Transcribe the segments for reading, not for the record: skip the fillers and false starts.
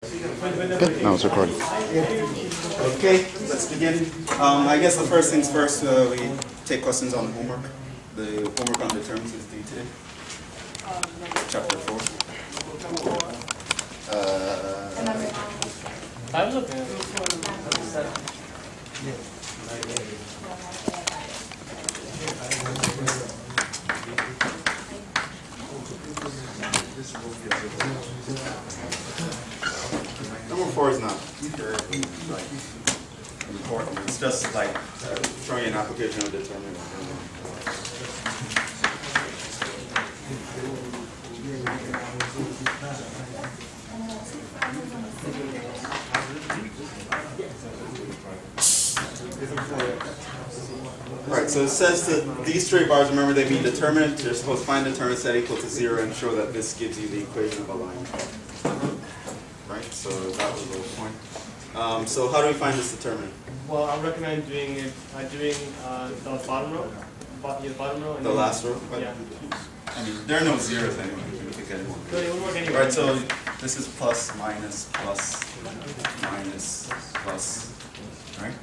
Good. Now it's recording. Okay, let's begin. I guess the first things first, we take questions on the homework. The homework on determinants is due today. Chapter 4. Number 4 is not very important. It's just like showing an application of determinant. Alright, so it says that these straight bars, remember, they mean determinant. You're supposed to find determinants that equal to 0 and show that this gives you the equation of a line. Right, so that was the whole point. So how do we find this determinant? Well, I recommend doing it by doing the bottom row. And the last row? But yeah. I mean, there are no zeros anyway. You can pick anyone. So it would work anyway. Alright, so this is plus, minus, plus, right?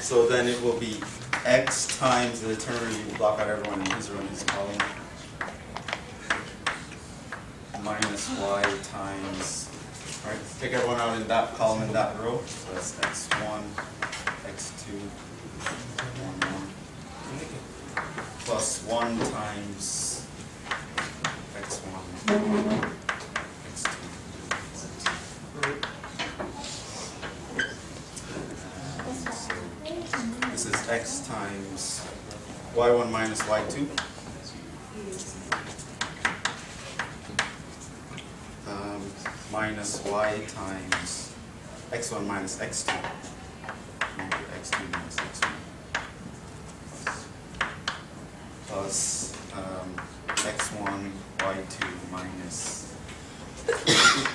So then it will be x times the determinant. You block out everyone in his row in his column. Minus y times, right? Take everyone out in that column in that row. So that's x1, x2, 1, plus 1 times x1, x2. So this is x times y1 minus y2. Minus y times x1 minus x2. x2 minus x1. Plus x1 y2 minus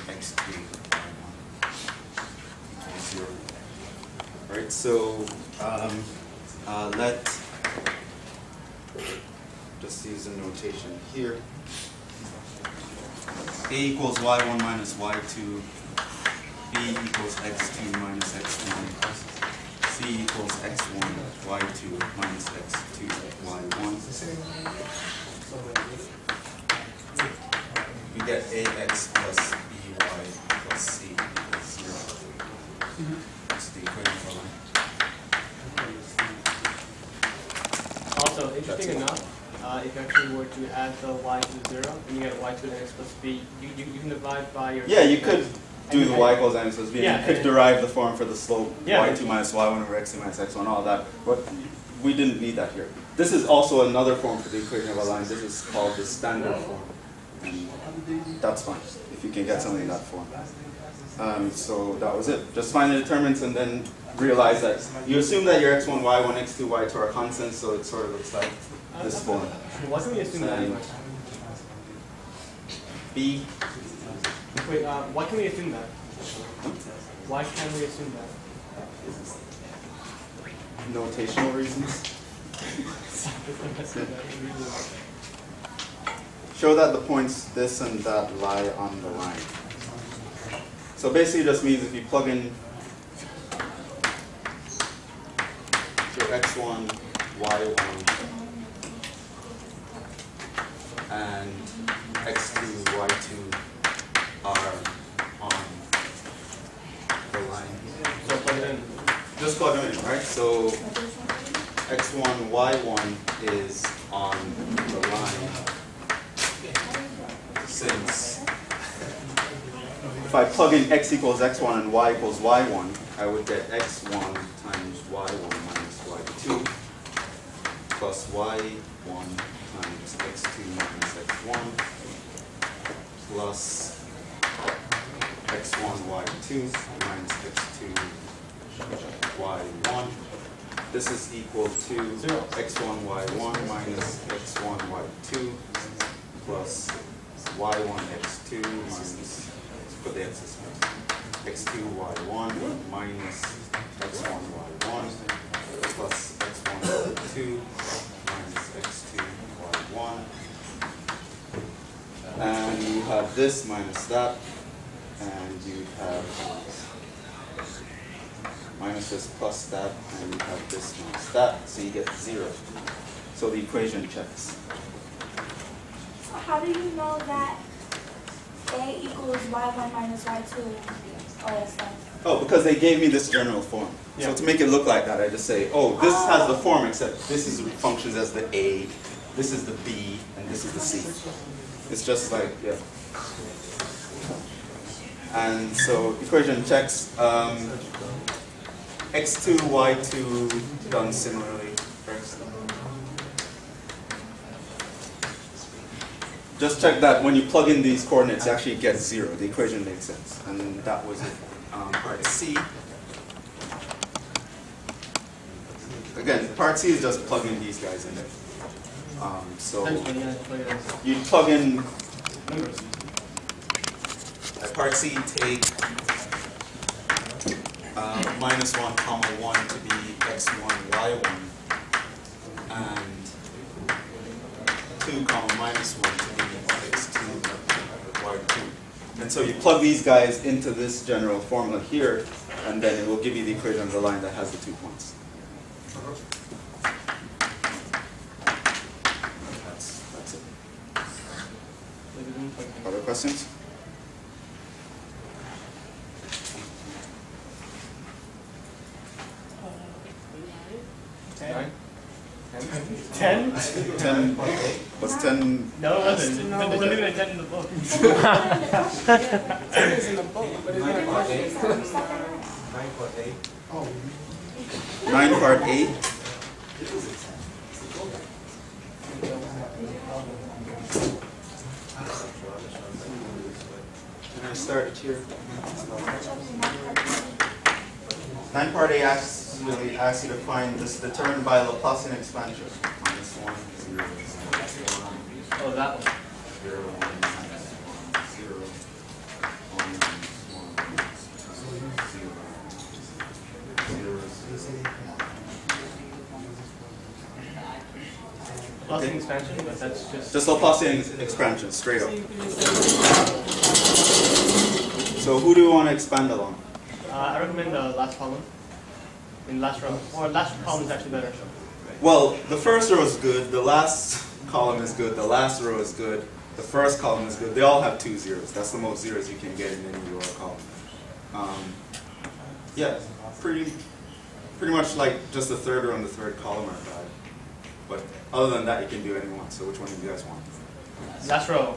x2 y1 equals 0. Right, so let just use a notation here. A equals y1 minus y2, B equals x2 minus x1, C equals x1 y2 minus x2 y1. We get ax plus by plus c equals 0. That's the equation for line. Also, interesting enough, if you actually were to add the y to 0, and you get y to the x plus b, you can divide by your... Yeah, you could do the y equals x plus b. Yeah, you could derive the form for the slope, yeah, y2 minus y1 over x2 minus x1, all that. But we didn't need that here. This is also another form for the equation of a line. This is called the standard form. And that's fine, if you can get something in that form. So that was it. Just find the determinants and then realize that you assume that your x1, y1, x2, y2 are constants, so it sort of looks like this form. Why can we assume that anyway? B. Wait, why can we assume that? Why can we assume that? Notational reasons. Show that the points this and that lie on the line. So basically it just means if you plug in your x1, y1, and x2, y2 are on the line. So plug it in. Just plug them in, right? So x1, y1 is on the line since if I plug in x equals x1 and y equals y1, I would get x1 times y1 minus y2 plus y1 times x2 minus x1 plus x1 y2 minus x2 y1. This is equal to x1 y1 minus x1 y2 plus y1 x2 minus, put the x's first, x2 y1 minus x1 y1 plus x1 y2 minus x2 y1. And you have this minus that. and you have minus this plus that, and you have this minus that, so you get 0. So the equation checks. So how do you know that A equals y1 minus y2 and all that stuff? Oh, because they gave me this general form. Yeah. So to make it look like that, I just say, oh, this has the form, except this is functions as the A, this is the B, and this is the C. It's just like, yeah. And so equation checks, x2, y2 done similarly first. Just check that when you plug in these coordinates, you actually get 0. The equation makes sense. And that was it. Part C. Again, part C is just plugging these guys in there. So you plug in at part C, take minus 1 comma 1 to be x1 y1 and 2 comma minus 1 to be x2 y2. And so you plug these guys into this general formula here, and then it will give you the equation of the line that has the 2 points. That's it. Other questions? Ten? 10. What's 10? No, it wasn't. There's not even a 10 in the book. 10 is in the book, but it's not 9 part 8. Can I start here? 9 part 8 asks you to find this determined by Laplacian expansion. Minus 1, 0, 1. Oh, that one. 0, 1, 0, 1, 1, 0, 0. Laplacian expansion, but that's Just Laplacian expansion, straight up. So who do you want to expand along? I recommend the last column. In last row. Or last column is actually better. Well, the first row is good, the last column is good, the last row is good, the first column is good. They all have 2 zeros. That's the most zeros you can get in any row or column. Yeah, pretty much like just the third row and the third column are bad. But other than that, you can do any one. So which one do you guys want? Last row.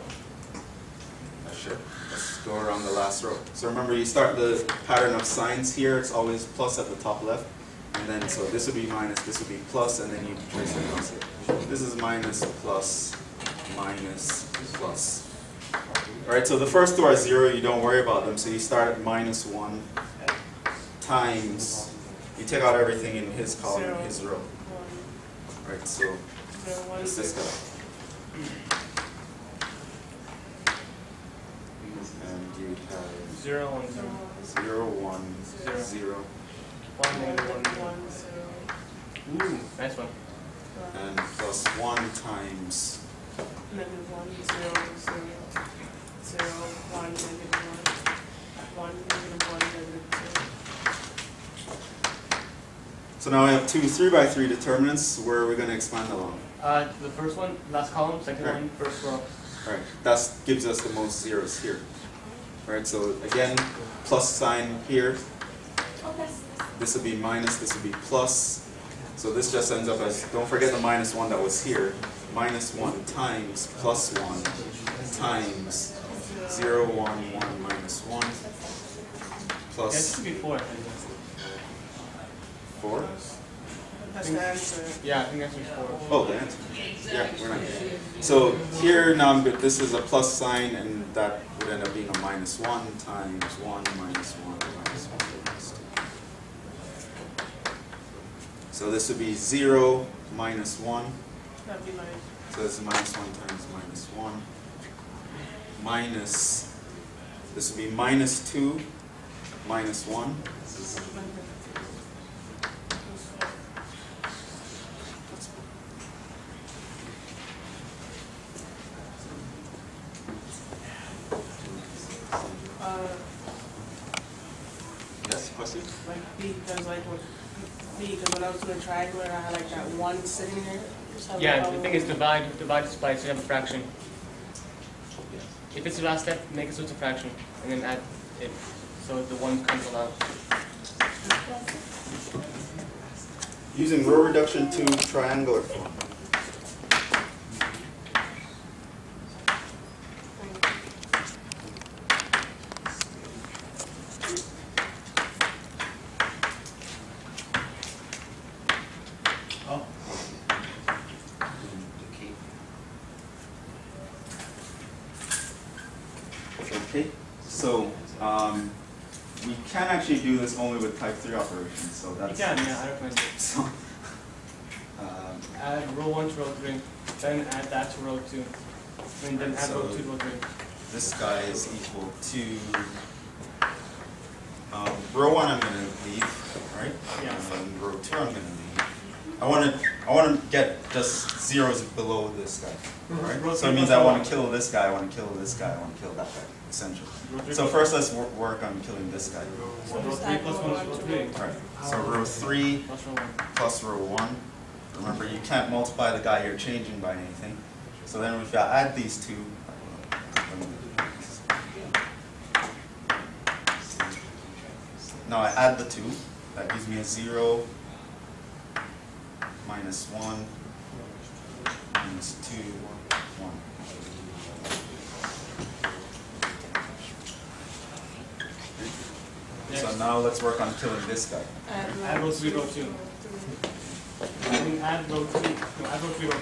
Sure. Let's go around the last row. So remember, you start the pattern of signs here. It's always plus at the top left. And then, so this would be minus, this would be plus, and then you trace it across it. This is minus, plus, minus, plus. All right, so the first two are 0. You don't worry about them. So you start at minus 1 times, you take out everything in his column, in his row. All right, so it's this guy. And you have 0, 1, 0. 0, 1, 0. 1, negative 1, 1. Ooh, nice one. And plus 1 times negative 1, 0, 0, 0, 1, negative 1, 1, negative 1, negative 2. So now I have two 3 by 3 determinants. Where are we going to expand along? The first one, last column, second Right. one, first row. All right, that gives us the most zeros here. All right, so again, plus sign here. This would be minus, this would be plus. So this just ends up as, don't forget the minus 1 that was here. Minus 1 times plus 1 times 0, 1, 1, minus 1 Yeah, it plus should be 4. 4. That's the answer. Yeah, I think that's 4. Oh, the answer. Yeah, we're not here. So here now this is a plus sign, and that would end up being a minus 1 times 1 minus 1 minus 1 minus 2. So this would be 0 minus 1. That'd be like, So this is minus 1 times minus 1. Minus, this would be minus 2 minus 1. Question? Like because when I was doing triangular, I had like that one sitting there. So Yeah, the thing is divide this by, so you have a fraction. If it's the last step, make it so it's a fraction, and then add it, so the 1 cancel out. Using row reduction to triangular form. Okay, so we can actually do this only with type 3 operations, so that's... You can, yeah, I recommend it. So, Add row 1 to row 3, then add that to row 2, and then add row 2 to row 3. this guy is equal to... row 1 I'm going to leave, right? Yeah. And row 2 I'm going to leave. I want to get just zeros below this guy, right? So it means I want to kill this guy, I want to kill this guy, I want to kill that guy, essentially. So first let's work on killing this guy. So row 3 plus 1 is row 3. Right. So row 3 Plus row 1. plus row 1. Remember, you can't multiply the guy you're changing by anything. So then if I add these two, now I add the 2. That gives me a 0, minus 1, minus 2, 1. So now let's work on killing this guy. Add row 3, row 2. I mean, add row 3, no, add row 3, row 2.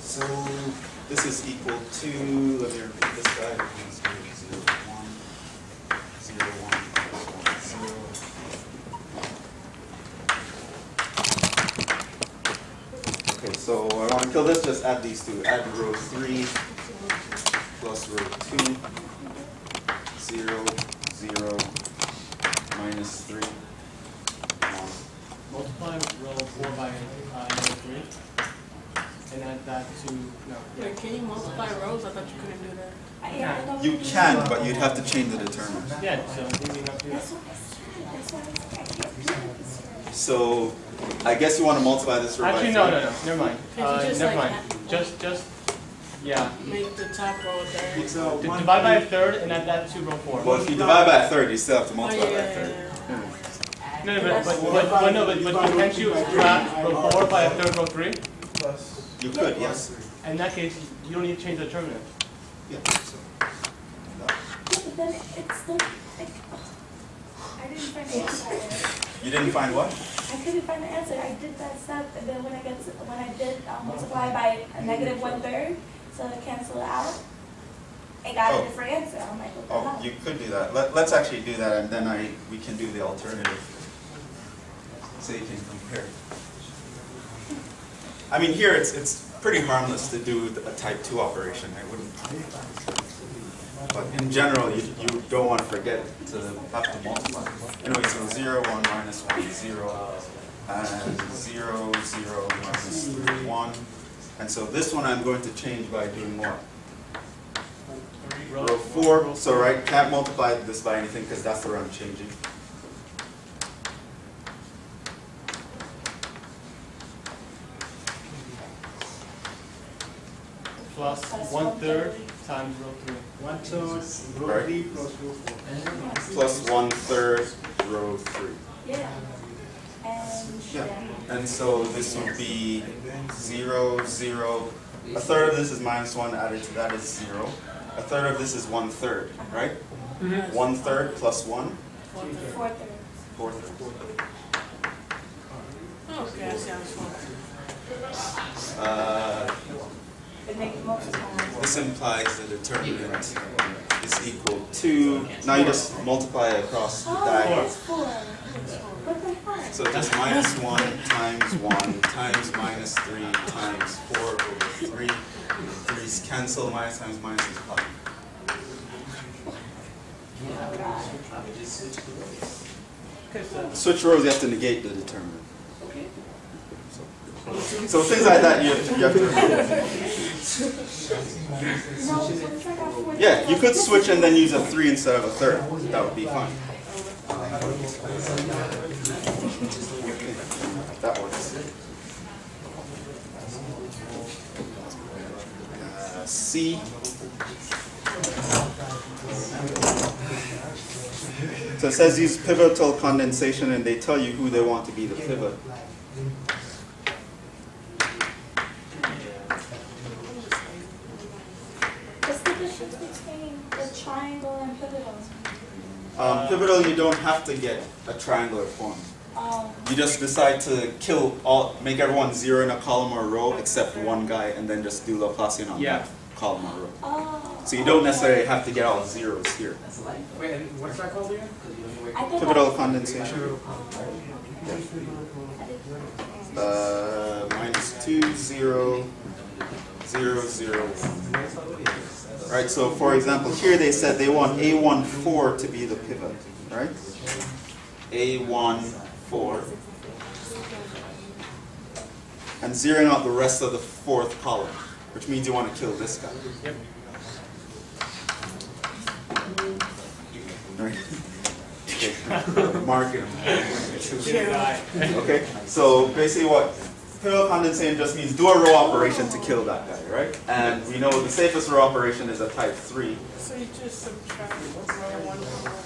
So this is equal to, let me repeat this guy, 0, 1, 0, 1, 0. Okay, so I want to kill this, just add these two. Add row 3 plus row 2, 0, 0, minus 3, 1. Multiply row 4 by row 3. And add that to, no. Wait, can you multiply rows? I thought you couldn't do that. You can, but you'd have to change the determinant. Yeah, so you have to do that. So I guess you want to multiply this row by 3. Actually, no, never mind. Can't you just, Never like, mind. Just, yeah. Make the top row there. Divide by a third and add that to row 4. Well, if you divide by a third, you still have to Oh, multiply by a yeah. third. No, but can't you subtract row 4 by a third row 3? You could, yes. In that case, you don't need to change the determinant. Yeah. But then it's still like, I didn't find the answer. You didn't find what? I couldn't find the answer. I did that step, and then when I did multiply by a negative 1/3, so to cancel it out, I got a different answer. I'm like, what the Oh, hell? you could do that. Let's actually do that, and then we can do the alternative, so you can compare. I mean, here it's pretty harmless to do a type 2 operation. I wouldn't. But in general, you don't want to forget to have to multiply. Anyway, so 0, 1, minus 1, 0, and 0, 0, minus 3, 1. And so this one I'm going to change by doing what? Row 4. So right, can't multiply this by anything because that's the row I'm changing. Plus 1/3 times row 3. 1/3 row 3 plus row 4. Plus 1/3 row 3. Yeah. And Yeah. And so this would be 0, 0. A third of this is minus 1, added to that is 0. A third of this is 1/3, right? 1/3 plus 1? 4/3. 4/3. Oh, okay, I see how it's It makes multiply. This implies the determinant is equal to, now you just multiply it across the Oh, diagonal. it's 4. What the heck? So just minus 1 times 1 times minus 3 times 4 over 3. 3's cancel, minus times minus is plus. Okay, so Switch rows, you have to negate the determinant. okay. So So things like that you have to remember. Yeah, you could switch and then use a 3 instead of a third. That would be fine. That works. C. So it says use pivotal condensation, and they tell you who they want to be the pivot. What's the difference between the triangle and pivotal? Pivotal, you don't have to get a triangular form. You just decide to kill all, make everyone 0 in a column or a row except one guy, and then just do Laplacian on that column or row. Oh. So you don't necessarily have to get all zeros here. Wait, and what's that called again? Pivotal condensation. -2, 0, 0, 0. Right, so for example, here they said they want A14 to be the pivot, right? A14. And zeroing out the rest of the 4th column, which means you want to kill this guy. Yep. Right. Okay. Mark him. Die. Okay, so basically what pivotal condensation just means do a row operation to kill that guy, right? And we know the safest row operation is a type 3. So you just subtract 1 from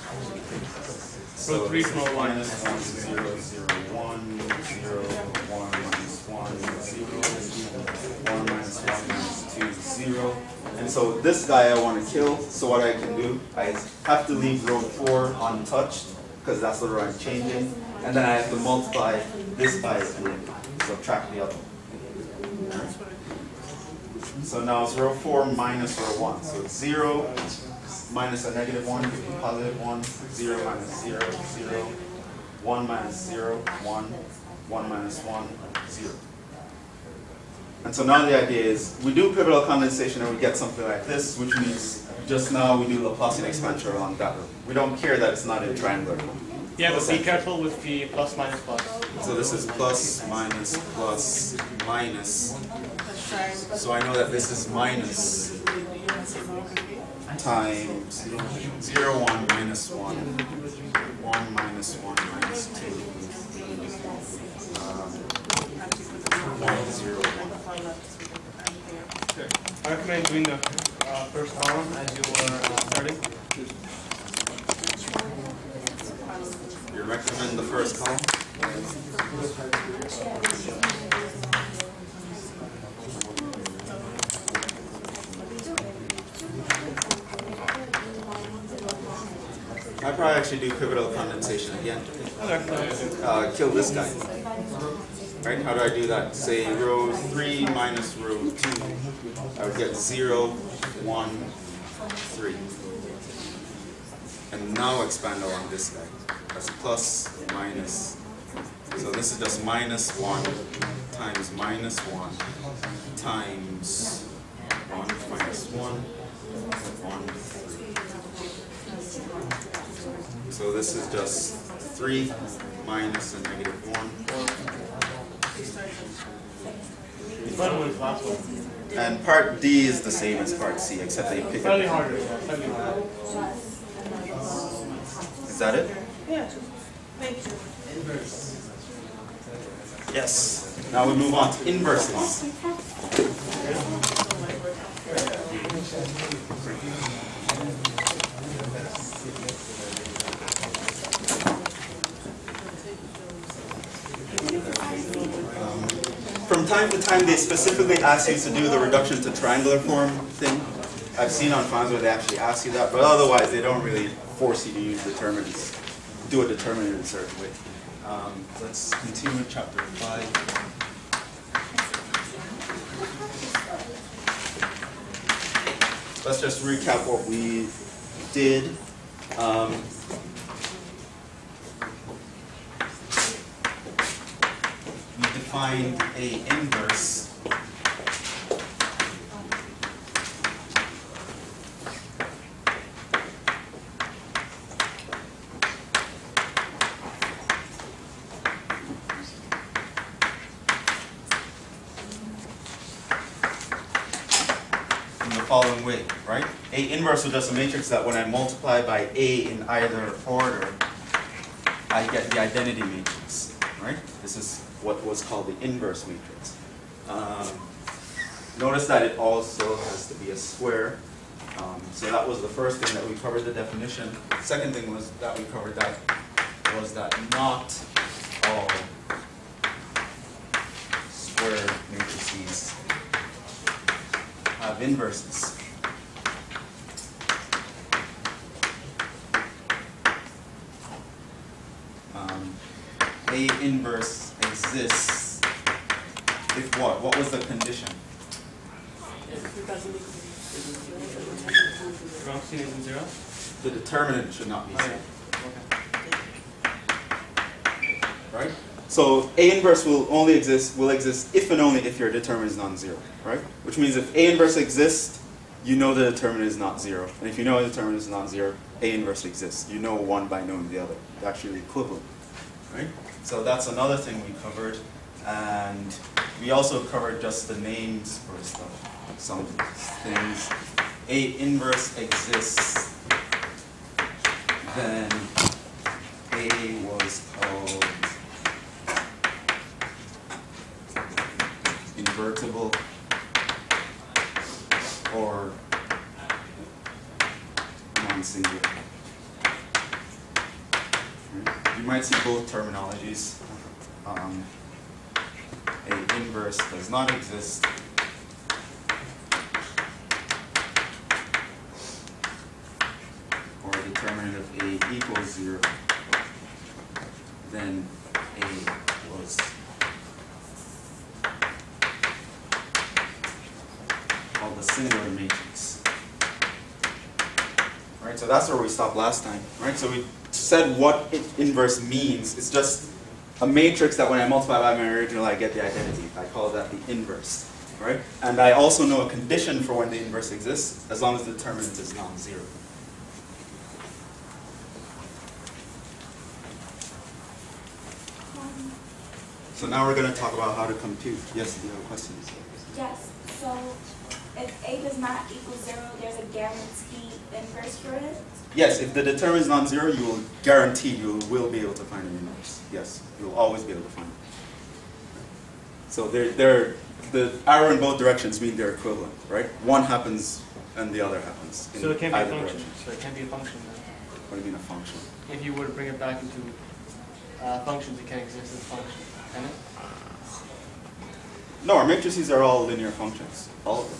So Row 3 this from is row 1. -1, 0, 0, 1, 0, 1, -1, 0, 1, -1, -2, 0. And so this guy I want to kill, so what I can do, I have to leave row 4 untouched, because that's the row I'm changing, and then I have to multiply this by 3, subtract the other. So now it's row 4 minus row 1, so it's 0 minus a -1 gives me +1, 0 minus 0, 0, 1 minus 0, 1, 1 minus 1, 0. And so now the idea is we do pivotal condensation and we get something like this, which means just now we do Laplacian expansion along that row. We don't care that it's not in triangular form. Yeah, but be careful with the plus minus plus. So this is plus, minus, plus, minus. So I know that this is minus times 0, 1, minus 1, 1, minus 1, minus 2, 1, 0, 1. I recommend doing the first column as you were starting. You recommend the first column? I probably actually do pivotal condensation again. Kill this guy. Right? How do I do that? Say row 3 minus row 2. I would get 0, 1, 3. And now expand along this guy. That's plus, minus. So this is just minus 1 times minus 1 times 1 minus 1, 1, 3. So this is just 3 minus a -1. And part D is the same as part C, except that you pick Slightly up. harder. Slightly harder. Is that it? Yeah. Thank you. Yes. Now we move on to inverses. From time to time, they specifically ask you to do the reduction to triangular form thing. I've seen on files where they actually ask you that, but otherwise they don't really force you to use determinants, do a determinant in a certain way. Let's continue with chapter 5. Let's just recap what we did. We defined a inverse. following way, right? A inverse is just a matrix that when I multiply by A in either order, I get the identity matrix, right? This is what was called the inverse matrix. Notice that it also has to be a square. So that was the first thing that we covered, the definition. Second thing was that we covered that was that not all square matrices have inverses. A inverse exists if what? What was the condition? If it doesn't equal Wrong isn't 0? The determinant should not be 0. Okay. Right? So A inverse will exist if and only if your determinant is non-zero, right? Which means if A inverse exists, you know the determinant is not 0. And if you know the determinant is not 0, A inverse exists. You know one by knowing the other. They're actually equivalent, right? So that's another thing we covered. And we also covered just the names for stuff. Some things. A inverse exists, then A was called invertible or non-singular. You might see both terminologies. A inverse does not exist, or a determinant of A equals 0, then A was called the singular matrix. Right, so that's where we stopped last time. Right, so we said what inverse means. It's just a matrix that when I multiply by my original, I get the identity. I call that the inverse. Right, and I also know a condition for when the inverse exists, as long as the determinant is non-zero. So now we're going to talk about how to compute. Yes, do you have questions? Yes, so if A does not equal 0, there's a guaranteed inverse for it? Yes, if the determinant is non-zero, you will guarantee you will be able to find an inverse. Yes, you'll always be able to find it. So the arrow in both directions mean they're equivalent, right? One happens and the other happens. So it can't be a either function. direction. So it can't be a function then. What do you mean a function? If you were to bring it back into functions, it can't exist as a function, can it? No, our matrices are all linear functions, all of them,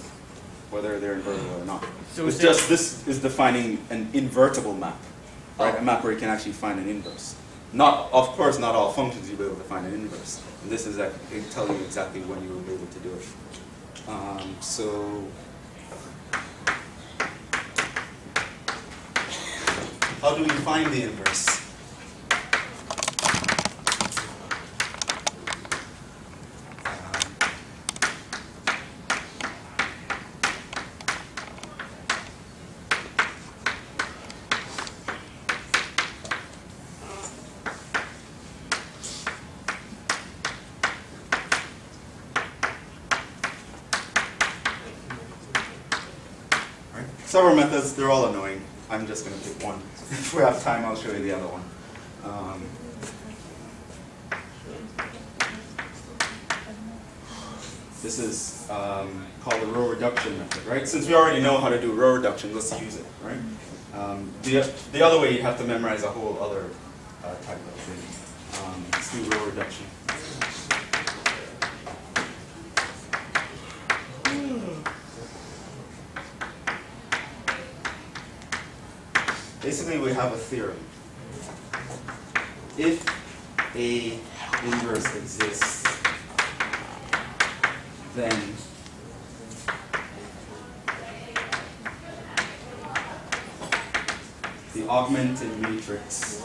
whether they're invertible or not. So it's just this is defining an invertible map, right? Oh. A map where you can actually find an inverse. Not, of course, not all functions you'll be able to find an inverse. And this is it tell you exactly when you will be able to do it. So how do we find the inverse? Several methods, they're all annoying. I'm just going to pick one. If we have time, I'll show you the other one. This is called the row reduction method, right? Since we already know how to do row reduction, let's use it, right? The other way, you'd have to memorize a whole other type of thing. Let's do row reduction. Basically, we have a theorem. If A inverse exists, then the augmented matrix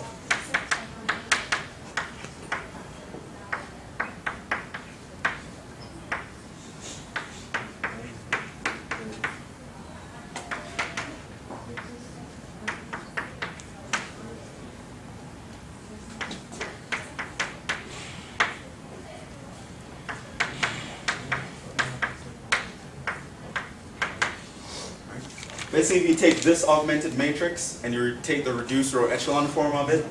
Basically, if you take this augmented matrix and you take the reduced row echelon form of it,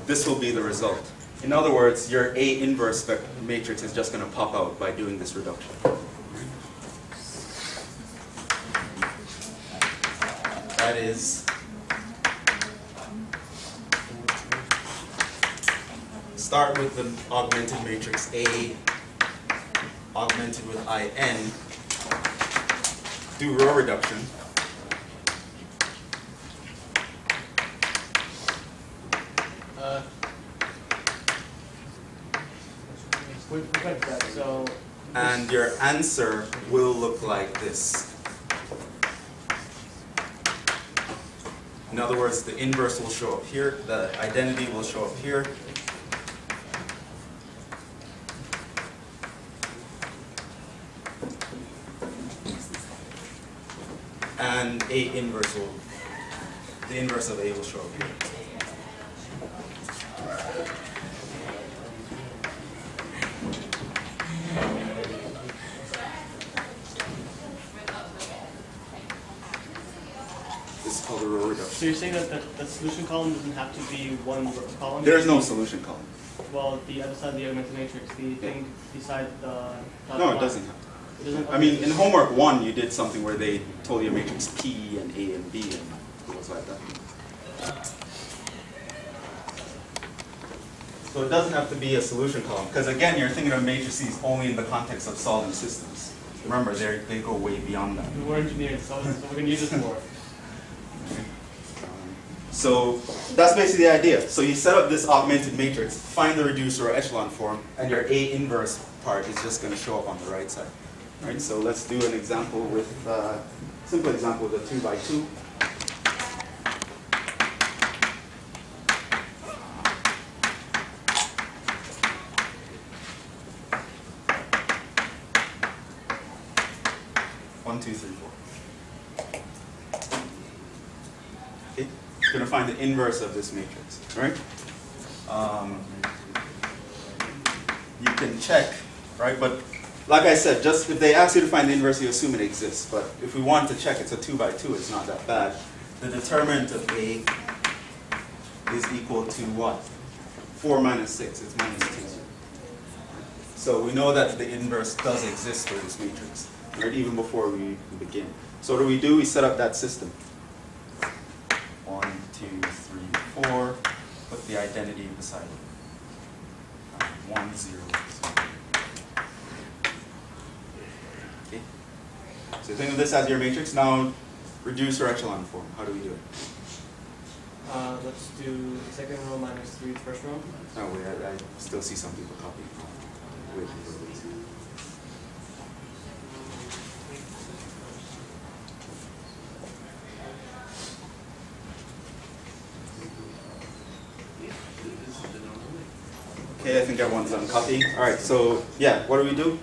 this will be the result. In other words, your A inverse matrix is just going to pop out by doing this reduction. That is start with the augmented matrix A augmented with IN, do row reduction. So, and your answer will look like this. In other words, the inverse will show up here, the identity will show up here. And A inverse will, the inverse of A will show up here. This is called a row reduction. so you're saying that the solution column doesn't have to be one column? There is no solution column. Well, the other side of the augmented matrix, the thing beside the... No, it doesn't have to. It doesn't, I mean, in homework 1, you did something where they told you a matrix P and A and B and things like that. So it doesn't have to be a solution column, because again, you're thinking of matrices only in the context of solving systems. Remember, they go way beyond that. we're engineers, so we're going to use this more. So that's basically the idea. So you set up this augmented matrix, find the reducer or echelon form, and your A inverse part is just going to show up on the right side. Right, so let's do an example with, simple example with a 2 by 2. One, two, three, four. Okay, you're going to find the inverse of this matrix, right? You can check, right? But like I said, just if they ask you to find the inverse, you assume it exists. But if we want to check it's a 2 by 2, it's not that bad. The determinant of A is equal to what? 4 minus 6, it's minus 2. So we know that the inverse does exist for this matrix, right? Even before we begin. So what do? We set up that system. 1, 2, 3, 4. Put the identity beside it. 1, 0, 0. Okay. So think of this as your matrix. Now reduce your echelon form. How do we do it? Let's do the second row minus 3 the first row. Oh wait, I still see some people copying. Wait. Okay, I think everyone's done copying. All right, so yeah, what do?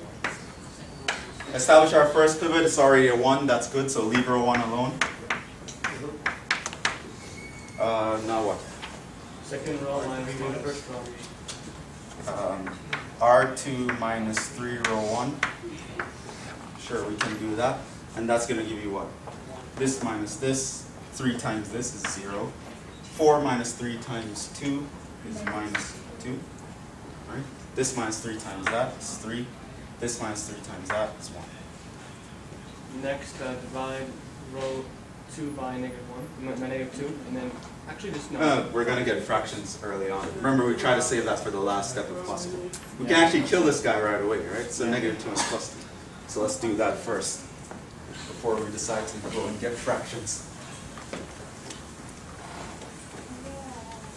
Establish our first pivot. It's already a 1. That's good. So leave row 1 alone. Now what? Second row minus 3 the first row. R2 minus 3 row 1. Sure, we can do that. And that's going to give you what? This minus this. 3 times this is 0. 4 minus 3 times 2 is minus 2. Right? This minus 3 times that is 3. This minus 3 times that is 1. Next, divide row 2 by -1, -2, and then actually just no. We're going to get fractions early on. Remember, we try to save that for the last step if possible. We can actually kill this guy right away, right? So -2 and +2. So let's do that first before we decide to go and get fractions.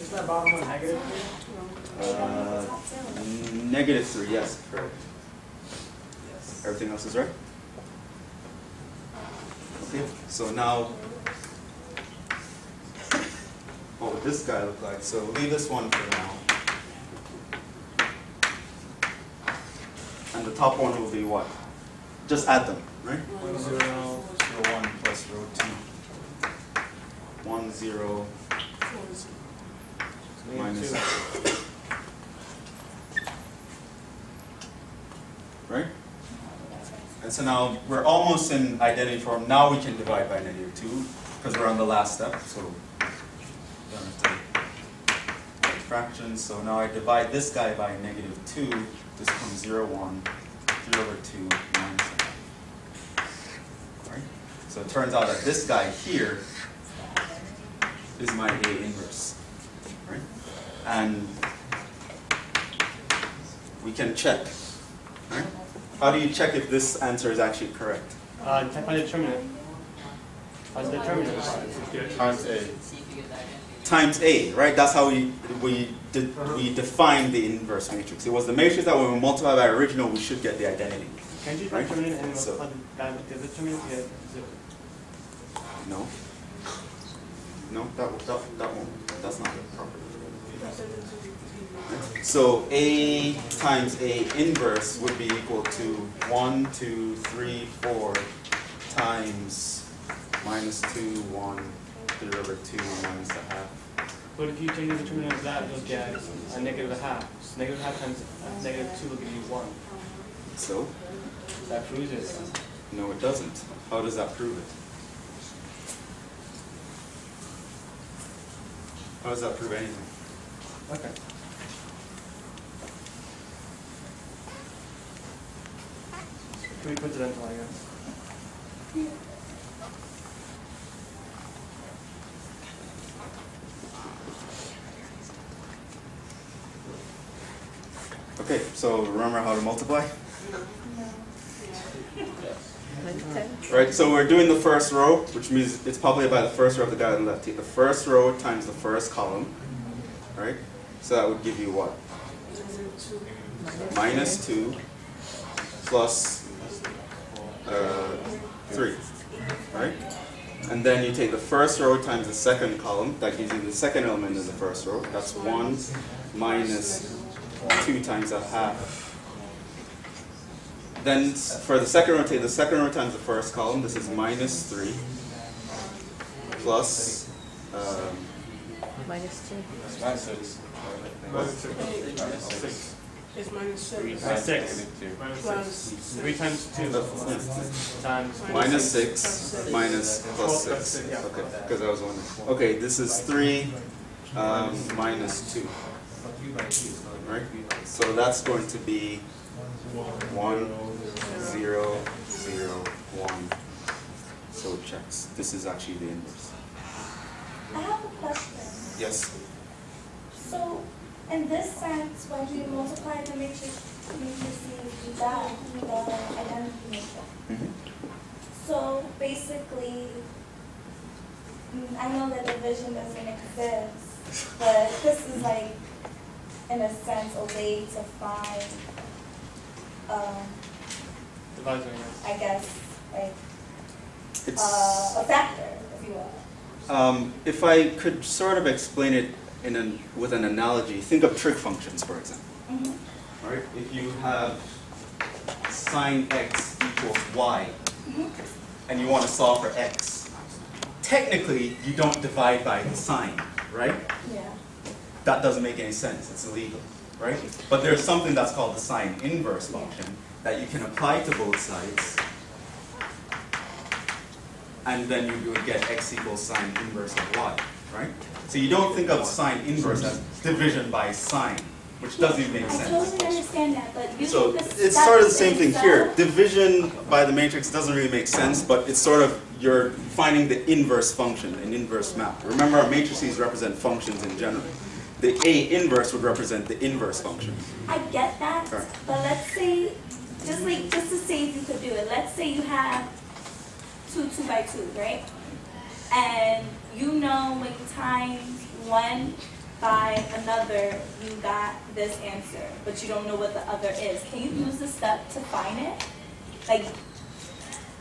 Isn't that bottom one negative? -3, yes, correct. Everything else is right? Okay, so now, what would this guy look like? So leave this one for now. And the top one will be what? Just add them, right? 1, 0, 1 plus row 2. 1, 0, minus 2. Right? And so now we're almost in identity form. Now we can divide by -2. because we're on the last step, so don't have to write fractions. So now I divide this guy by -2. This becomes 0, 1, 3 over 2 minus 1. Right? So it turns out that this guy here is my A inverse. Right? And we can check. Right? How do you check if this answer is actually correct? Type by determinant. As determinant. Times A. Times A, right? That's how we define the inverse matrix. It was the matrix that when we multiply by original, we should get the identity. Can you Right? determinant and So- multiply the determinant to get 0? No. No, that won't. That's not proper. So A times A inverse would be equal to 1, 2, 3, 4 times -2, 1, 3 over 2 minus a half. But if you take the determinant of that, you'll get a -1/2. So -1/2 times -2 will give you 1. So? That proves it. No, it doesn't. How does that prove it? How does that prove anything? Okay. Pretty coincidental, I guess. Okay, so remember how to multiply? Right, so we're doing the first row, which means it's populated by the first row of the guy on the left. Take the first row times the first column, right? So that would give you what? -2 plus 3, right? And then you take the first row times the second column. That gives you the second element in the first row. That's 1 minus 2 times a half. Then for the second row, take the second row times the first column. This is -3 plus -2. It's -6. 6. Plus 3 times 2 times -6 minus plus 6. Okay, because I was wondering. Okay, this is 3 minus 2. Right? So that's going to be 1, 0, 0, 1. So it checks. This is actually the inverse. I have a question. Yes? So, in this sense, when we multiply the matrices, we got the identity matrix. Mm-hmm. So basically, I know that division doesn't exist, but this is like, in a sense, a way to find, divisor, yes. I guess, like, It's, a factor, if you will. if I could sort of explain it with an analogy, think of trig functions, for example. Mm-hmm. Right? If you have sine x equals y, and you want to solve for x, technically you don't divide by the sign, right? Yeah. That doesn't make any sense. It's illegal, right? But there's something that's called the sine inverse function that you can apply to both sides, and then you would get x equals sine inverse of y, right? So you don't think of sine inverse as division by sine, which doesn't even make I sense. totally understand that, but you So think this it's step sort of the same thing itself- here. Division by the matrix doesn't really make sense, but it's sort of, you're finding the inverse function, an inverse map. Remember, our matrices represent functions in general. The A inverse would represent the inverse function. I get that, Right. but let's say, just to see if you could do it, let's say you have two 2 by 2, right? And you know when you times one by another, you got this answer, but you don't know what the other is. Can you use this step to find it? Like,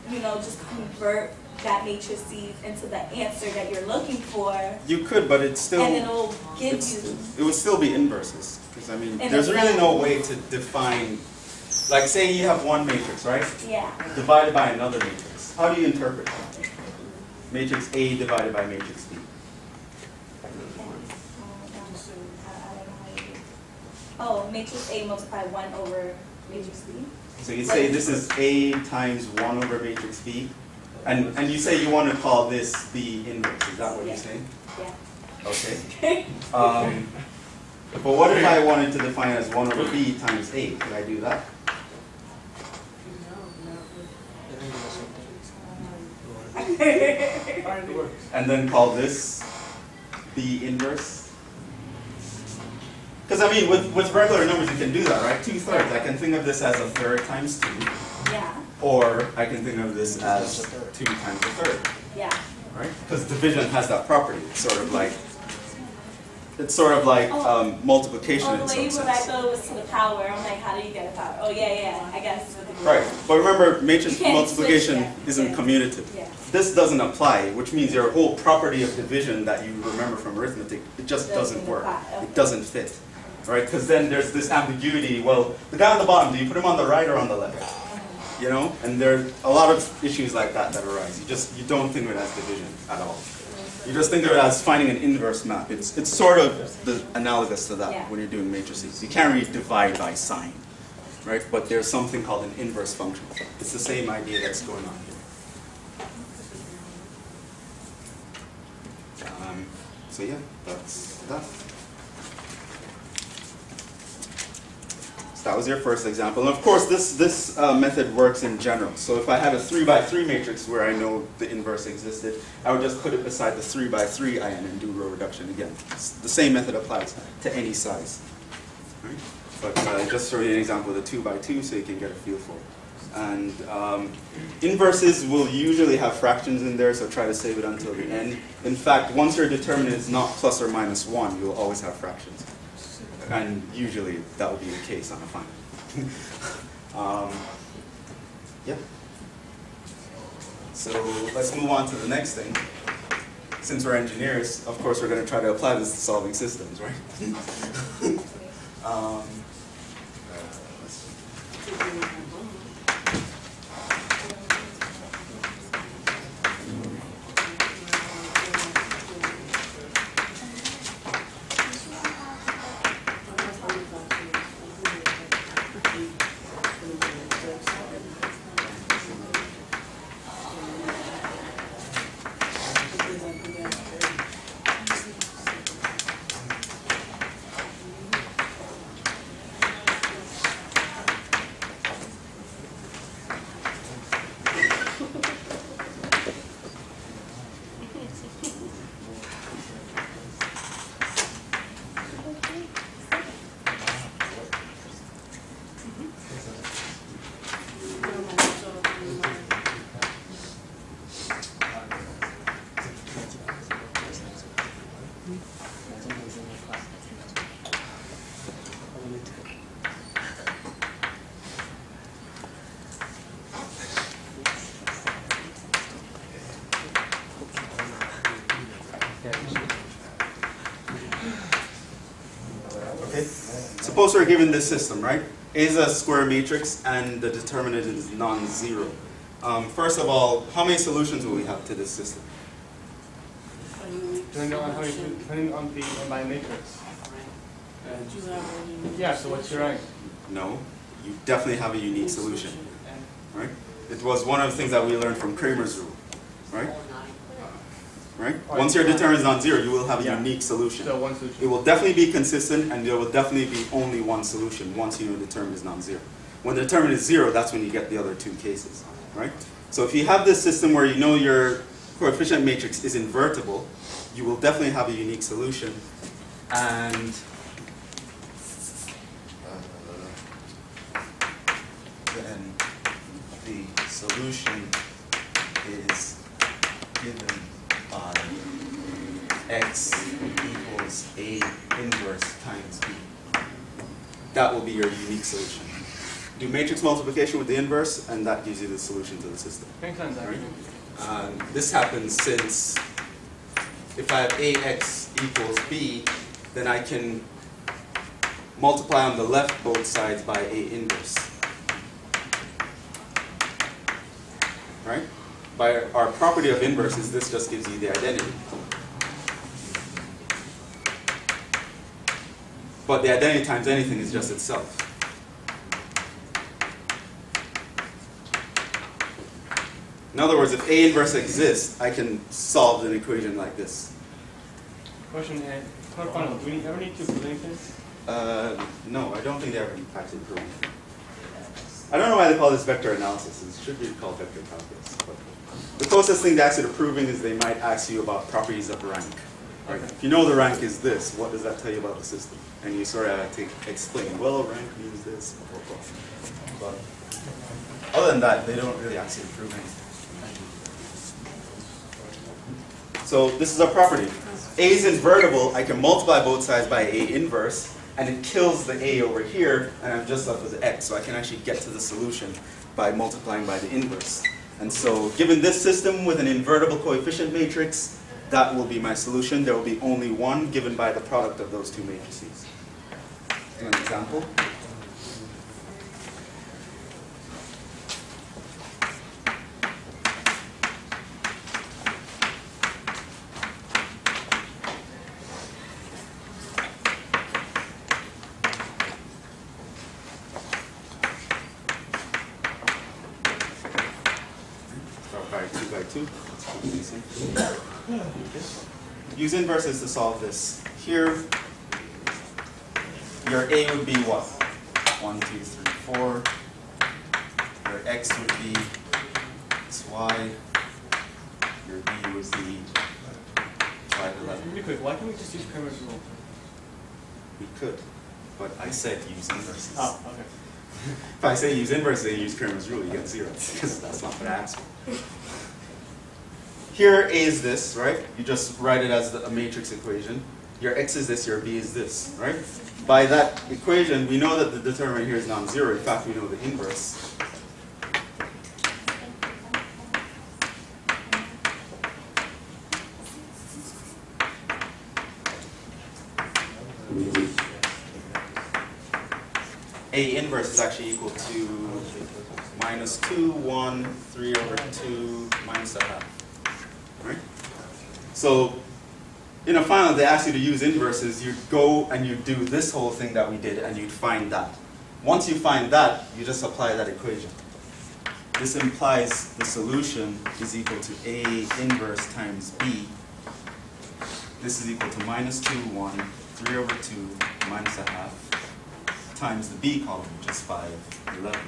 you know, just convert that matrices into the answer that you're looking for, You could, but it's still, and it'll give it's, you. it would still be inverses. Because I mean, And there's it's really no not- way to define, like say you have one matrix, right? Yeah. Divided by another matrix. How do you interpret that? Matrix A divided by matrix B. Oh, matrix A multiply 1 over matrix B. So you say this is A times 1 over matrix B, And you say you want to call this B inverse. Is that what you're saying? Yeah. Okay. But what if I wanted to define it as 1 over B times A? Could I do that? And then call this B inverse? Because I mean, with regular numbers you can do that, right? 2/3. I can think of this as a third times 2. Yeah. Or I can think of this as 2 times a third. Yeah. Right? Because division has that property. It's sort of like multiplication in Oh, the some way you sense. were like, oh, it was to the power. I'm like, how do you get a power? Oh, yeah, I guess. Right. But remember, matrix You can't multiplication switch, yeah. isn't Yeah. commutative. Yeah. This doesn't apply, which means your whole property of division that you remember from arithmetic, it just doesn't work. apply, okay. It doesn't fit. Right? Because then there's this ambiguity. Well, the guy on the bottom, do you put him on the right or on the left? You know? And there are a lot of issues like that that arise. You don't think of it as division at all. You just think of it as finding an inverse map. It's sort of analogous to that Yeah. when you're doing matrices. You can't really divide by sign, right? But there's something called an inverse function. It's the same idea that's going on here. So yeah, that's that. So that was your first example. And of course, this method works in general. So if I had a 3×3 matrix where I know the inverse existed, I would just put it beside the 3×3 IN and do row reduction again. The same method applies to any size. Right? But just for an example, the 2×2 so you can get a feel for it. And inverses will usually have fractions in there, so try to save it until the end. In fact, once your determinant is not plus or minus 1, you'll always have fractions. And usually that will be the case on a final. Yeah. So let's move on to the next thing. Since we're engineers, of course we're going to try to apply this to solving systems, right? Okay. Suppose we're given this system, right? A is a square matrix and the determinant is non-zero. First of all, how many solutions will we have to this system? Depending on the by matrix. Yeah, so what's your rank? No, you definitely have a unique solution, right? It was one of the things that we learned from Kramer's rule, right? Right? Once your determinant is non-zero, you will have a unique solution. So one solution. It will definitely be consistent, and there will definitely be only one solution once you know the determinant is non-zero. When the determinant is 0, that's when you get the other two cases, right? So if you have this system where you know your coefficient matrix is invertible, you will definitely have a unique solution, and then the solution is given by x equals A inverse times B. That will be your unique solution. Do matrix multiplication with the inverse, and that gives you the solution to the system. Makes sense, Right? actually. This happens since if I have AX equals B, then I can multiply on the left both sides by A inverse. Right? By our property of inverses, this just gives you the identity. But the identity times anything is just itself. In other words, if A inverse exists, I can solve an equation like this. Question, do we ever need to prove anything? No, I don't think they ever actually prove anything. I don't know why they call this vector analysis. It should be called vector calculus. But the closest thing they ask you to proving is they might ask you about properties of rank. Right? If you know the rank is this, what does that tell you about the system? And you sort of have to explain, well, rank means this, blah, blah, blah. But other than that, they don't really ask you to prove anything. So this is a property. A is invertible. I can multiply both sides by A inverse, and it kills the A over here, and I'm just left with the X. So I can actually get to the solution by multiplying by the inverse. And so given this system with an invertible coefficient matrix, that will be my solution. There will be only one given by the product of those two matrices. An example. Start by 2 by 2. Use inverses to solve this. Here, your A would be what? 1, 2, 3, 4. Your X would be XY. Your B would be Y 11. Really quick, why can't we just use Cramer's rule? We could, but I said use inverses. Oh, okay. If I say use inverses and use Cramer's rule, you get 0, because that's not what I asked for. Here, A is this, right? You just write it as a matrix equation. Your X is this, your B is this, right? By that equation, we know that the determinant here is non-zero. In fact, we know the inverse. A inverse is actually equal to minus 2, 1, 3 over 2, minus a half. Right? So, in a final, they ask you to use inverses. You go and you do this whole thing that we did, and you'd find that. Once you find that, you just apply that equation. This implies the solution is equal to A inverse times B. This is equal to minus 2, 1, 3 over 2, minus a half, times the B column, which is 5, 11.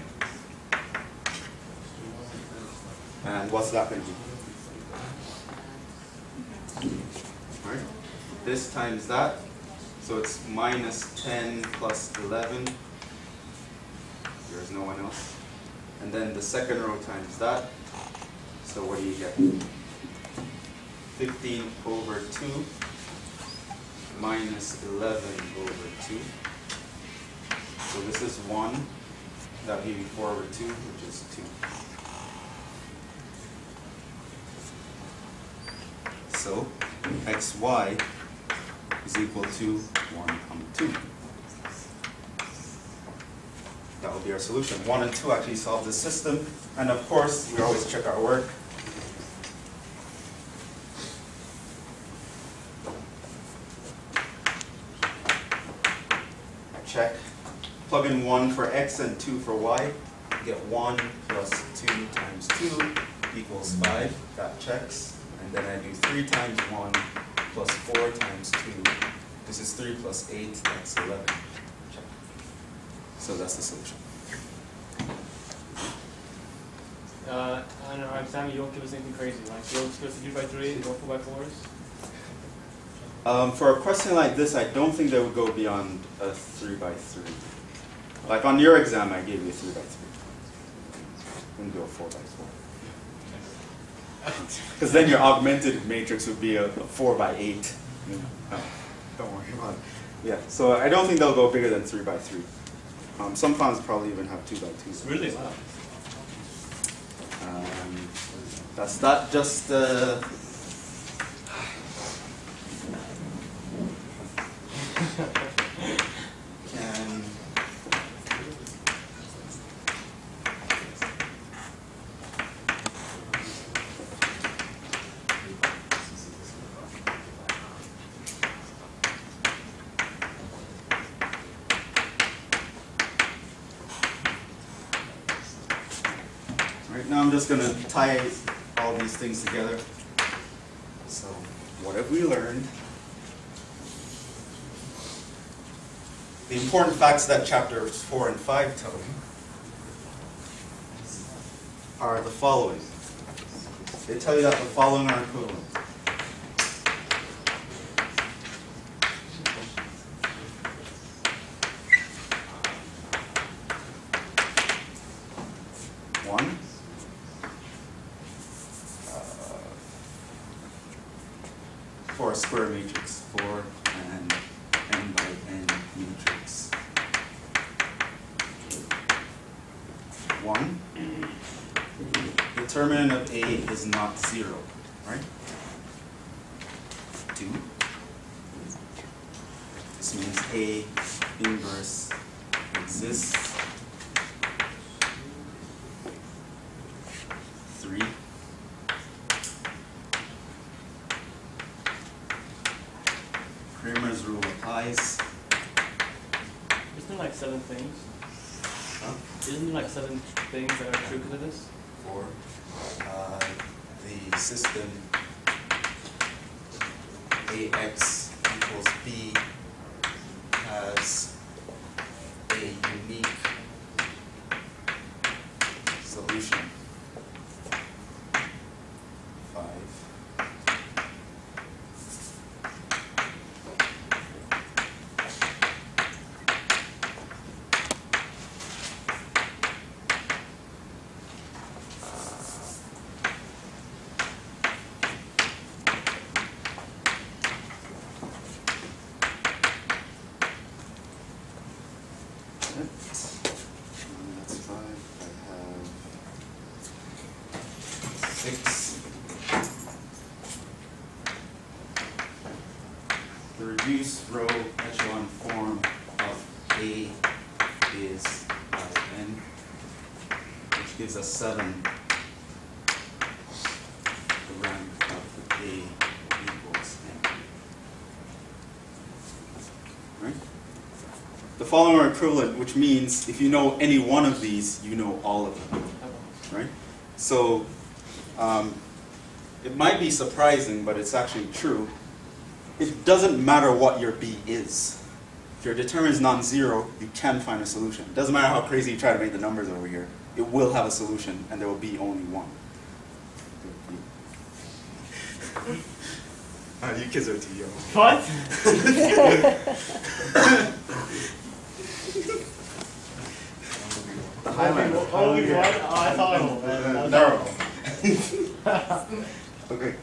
And what's that going to be? Right? This times that, so it's minus 10 plus 11. There's no one else. And then the second row times that. So what do you get? 15 over 2 minus 11 over 2. So this is 1. That would be 4 over 2, which is 2. So xy is equal to 1, 2. That will be our solution. 1 and 2 actually solve this system. And of course, we always check our work. Check. Plug in 1 for x and 2 for y. Get 1 plus 2 times 2 equals 5. That checks. And then I do 3 times 1 plus 4 times 2. This is 3 plus 8, that's 11. Check. So that's the solution. On our exam, you don't give us anything crazy. Like, you don't give us 3 by 3, no 4 by 4s? For a question like this, I don't think they would go beyond a 3 by 3. Like on your exam, I gave you a 3 by 3. Wouldn't go a 4 by 4. Because then your augmented matrix would be a 4 by 8. No, don't worry about it. Yeah, so I don't think they'll go bigger than 3 by 3. Some files probably even have 2 by 2s. Really? Wow. That's not just Right now I'm just going to tie all these things together. So what have we learned? The important facts that chapters 4 and 5 tell you are the following. They tell you that the following are equivalent. One, for a square matrix, for an n by n matrix. One, determinant of A is not 0, right? 2, this means A inverse exists. 3, Kramer's rule applies. Isn't there like 7 things? Huh? Isn't there like 7 things that are true to this? For the system AX equals B has a unique solution. 5. That's 5. I have 6. The reduced row echelon form of A is by n, which gives us 7. The rank of A equals n. Right? The following are equivalent, which means if you know any one of these, you know all of them. Right? So it might be surprising, but it's actually true. It doesn't matter what your B is. If your determinant is non-zero, you can find a solution. It doesn't matter how crazy you try to make the numbers over here. It will have a solution, and there will be only one. You kids are too young. What? Only one? Oh, I thought No. Okay.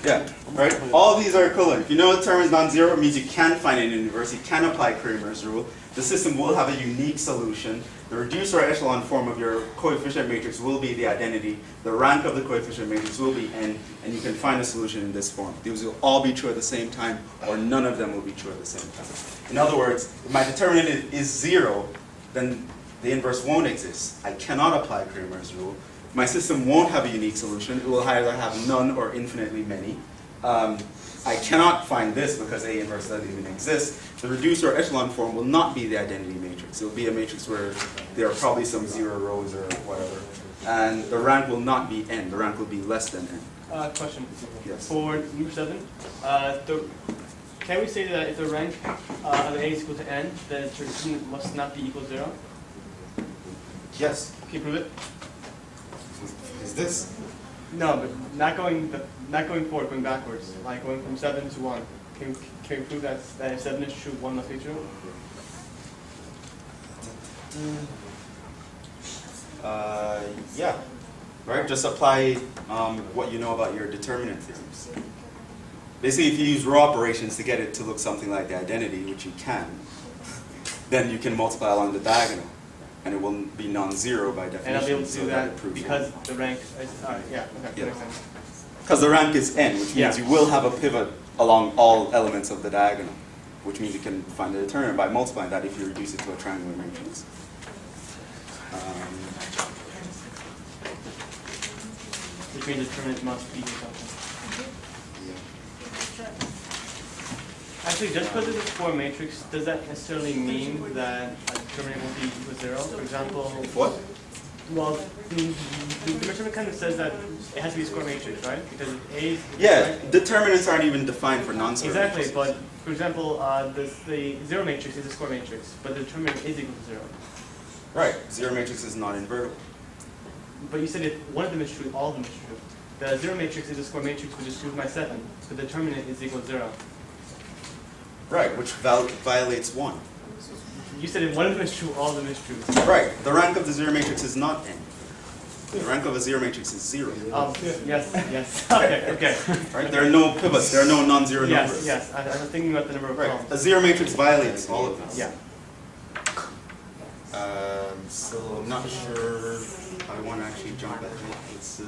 Yeah, right? All these are equivalent. If you know the term is non-zero, it means you can find it in the universe. You can apply Kramer's rule. The system will have a unique solution. The reduced or echelon form of your coefficient matrix will be the identity. The rank of the coefficient matrix will be n, and you can find a solution in this form. These will all be true at the same time, or none of them will be true at the same time. In other words, if my determinant is 0, then the inverse won't exist. I cannot apply Kramer's rule. My system won't have a unique solution. It will either have none or infinitely many. I cannot find this because A inverse doesn't even exist. The reduced or echelon form will not be the identity matrix. It will be a matrix where there are probably some 0 rows or whatever. And the rank will not be n. The rank will be less than n. Question. Yes. For group 7, can we say that if the rank of A is equal to n, then the determinant must not be equal to 0? Yes. Can you prove it? Is this? No, but not going forward, going backwards, like going from 7 to 1. Can we prove that if 7 is true, 1 must be true? Yeah. Right? Just apply what you know about your determinant theorems. Basically, if you use row operations to get it to look something like the identity, which you can, then you can multiply along the diagonal. And it will be non-zero by definition. And I'll be able to so do that it proves because one. the rank is, yeah, okay, Yeah. that makes sense. Because the rank is n, which means Yeah. you will have a pivot along all elements of the diagonal, which means you can find the determinant by multiplying that if you reduce it to a triangular matrix. Which means the determinant must be something. Yeah. Actually, just because it's a 4 matrix, does that necessarily mean that a determinant will be equal to 0? For example, If what? Well, the measurement kind of says that it has to be a square matrix, right? Because A. Yeah, determinants aren't even defined for non-square Exactly, matrices. but for example, the zero matrix is a square matrix, but the determinant is equal to 0. Right, zero matrix is not invertible. But you said if one of them is true, all of them is true. The zero matrix is a square matrix, which is true by 7. The determinant is equal to 0. Right, which violates 1. You said if one of them is true, all of them is true. Right, the rank of the zero matrix is not n. The rank of a zero matrix is 0. Yes, yes. Okay, okay. Right, there are no pivots, there are no non-zero Yes, numbers. yes. I was thinking about the number of Right, columns. a zero matrix violates all of this. Yeah. So I'm not sure I want to actually jump ahead. Let's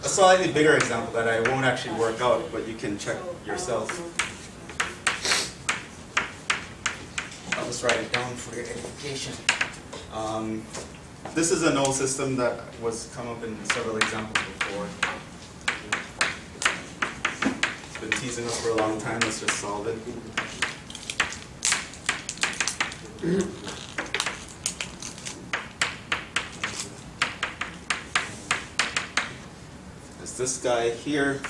a slightly bigger example that I won't actually work out, but you can check yourself. I'll just write it down for your edification. This is an old system that was come up in several examples before. It's been teasing us for a long time. Let's just solve it. There's this guy here.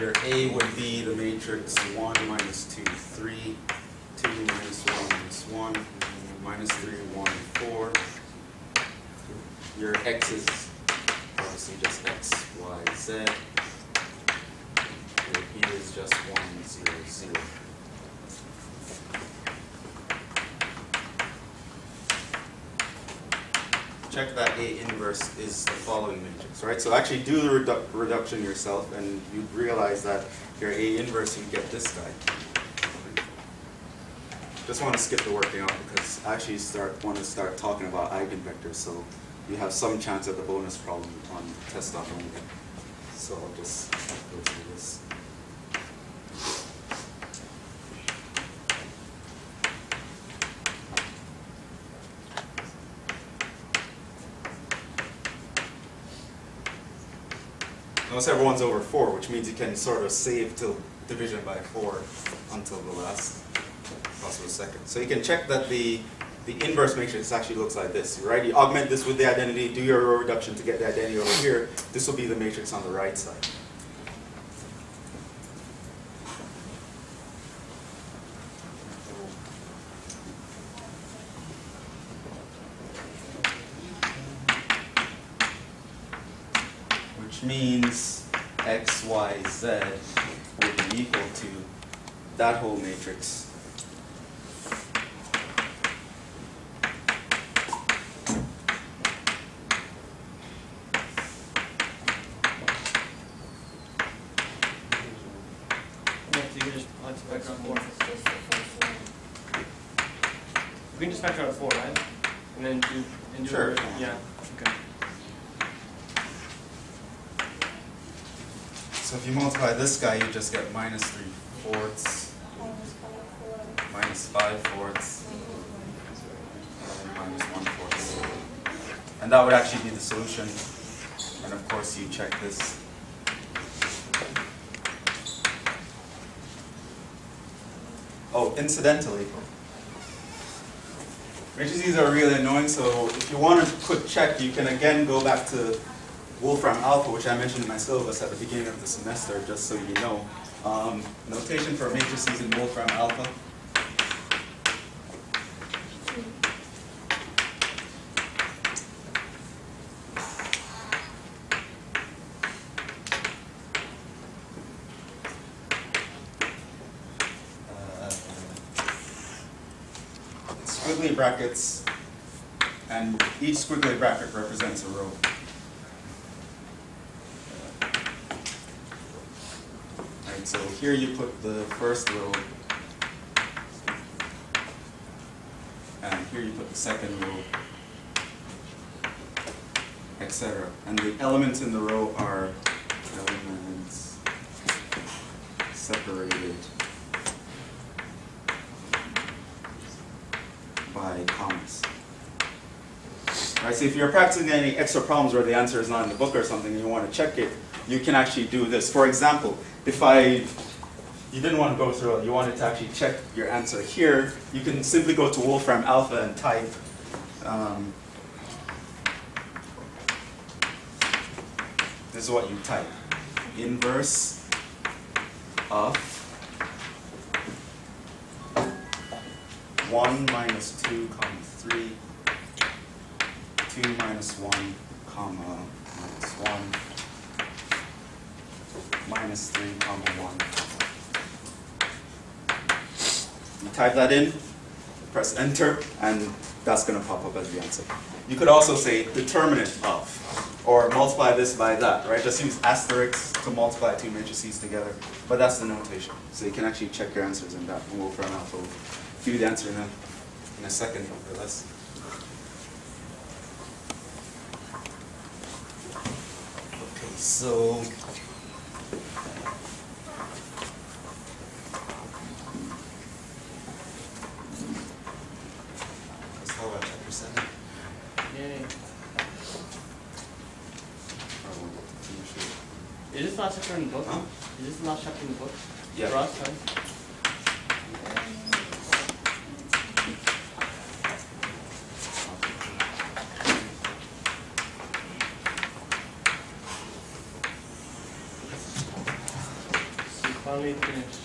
Your A would be the matrix 1 minus 2, 3, 2 minus 1 minus 1, minus 3, 1, 4. Your X is obviously just X, Y, Z. Your B is just 1, 0, 0. Check that A inverse is the following matrix, right? So actually do the reduction yourself and you realize that your A inverse, you get this guy. Just want to skip the working out because I actually want to start talking about eigenvectors, so you have some chance at the bonus problem on test.only. So I'll just go through this. Notice everyone's over 4, which means you can sort of save till division by 4 until the last possible second. So you can check that the inverse matrix actually looks like this, right? You augment this with the identity, do your row reduction to get the identity over here. This will be the matrix on the right side. Which means X, Y, Z will be equal to that whole matrix. You can just factor out 4. We can just factor out 4, right? And then do Sure. Yeah. Okay. So if you multiply this guy, you just get minus 3/4, minus 5/4, and minus 1/4. And that would actually be the solution. And of course, you check this. Oh, incidentally, matrices are really annoying, so if you want a quick check, you can again go back to Wolfram alpha, which I mentioned in my syllabus at the beginning of the semester, just so you know. Notation for matrices in Wolfram alpha. Squiggly brackets, and each squiggly bracket represents a row. Right, so here you put the first row, and here you put the second row, etc. And the elements in the row are elements separated by commas. Right, so if you're practicing any extra problems where the answer is not in the book or something and you want to check it, you can actually do this. For example, if you didn't want to go through it, you wanted to actually check your answer here, you can simply go to Wolfram Alpha and type this is what you type. Inverse of 1 minus 2 comma 3, 2 minus 1 comma minus 1, minus 3 comma 1. You type that in, press enter, and that's going to pop up as the answer. You could also say determinant of, or multiply this by that, right? Just use asterisks to multiply two matrices together, but that's the notation. So you can actually check your answers in that, and we'll run out. We'll give you the answer in a second or less. Okay, so let's talk about chapter 7. Yay. Is this the last chapter in the book? Huh? Is this the last chapter in the book? Yeah. For us, huh? So finally finished.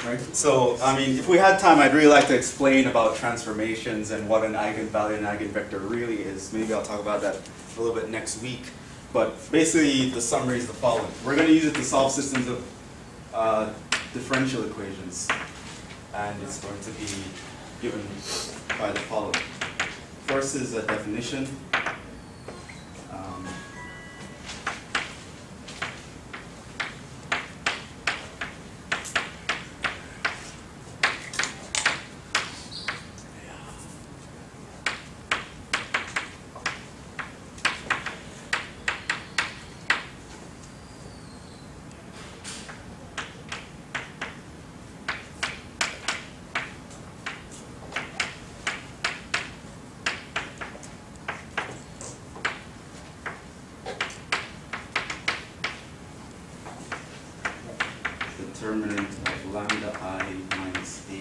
Right? So, I mean, if we had time, I'd really like to explain about transformations and what an eigenvalue and eigenvector really is. Maybe I'll talk about that a little bit next week. But basically, the summary is the following. We're going to use it to solve systems of differential equations. And it's going to be given by the following. First is a definition. Determinant of lambda I minus A.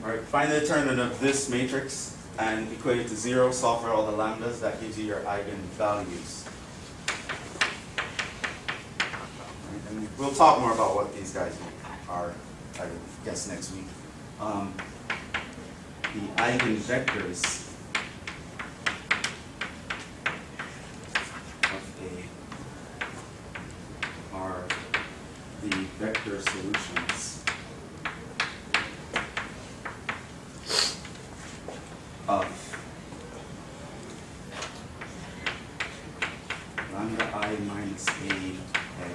Alright, find the determinant of this matrix and equate it to 0, solve for all the lambdas, that gives you your eigenvalues. Right, and we'll talk more about what these guys are, I guess, next week. The eigenvectors of A are the vector solutions of lambda I minus A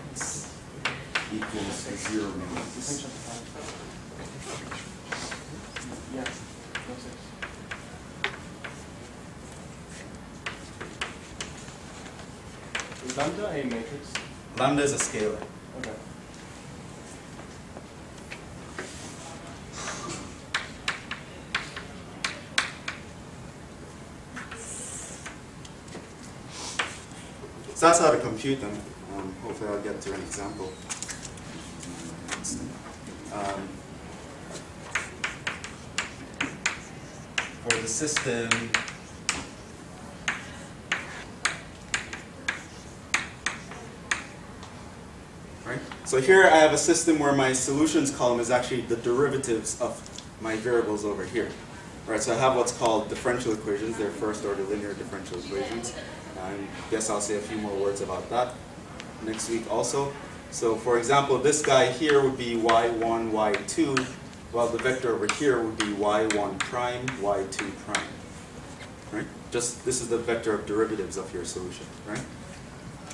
x equals to 0 minus. Yeah. Is lambda a matrix? Lambda is a scalar. Okay. So that's how to compute them. Hopefully I'll get to an example. For the system, right? So here I have a system where my solutions column is actually the derivatives of my variables over here. Right, so I have what's called differential equations. They're first order linear differential equations. I guess I'll say a few more words about that next week also. So for example, this guy here would be y1, y2, while the vector over here would be y1 prime, y2 prime. Right? Just this is the vector of derivatives of your solution, right?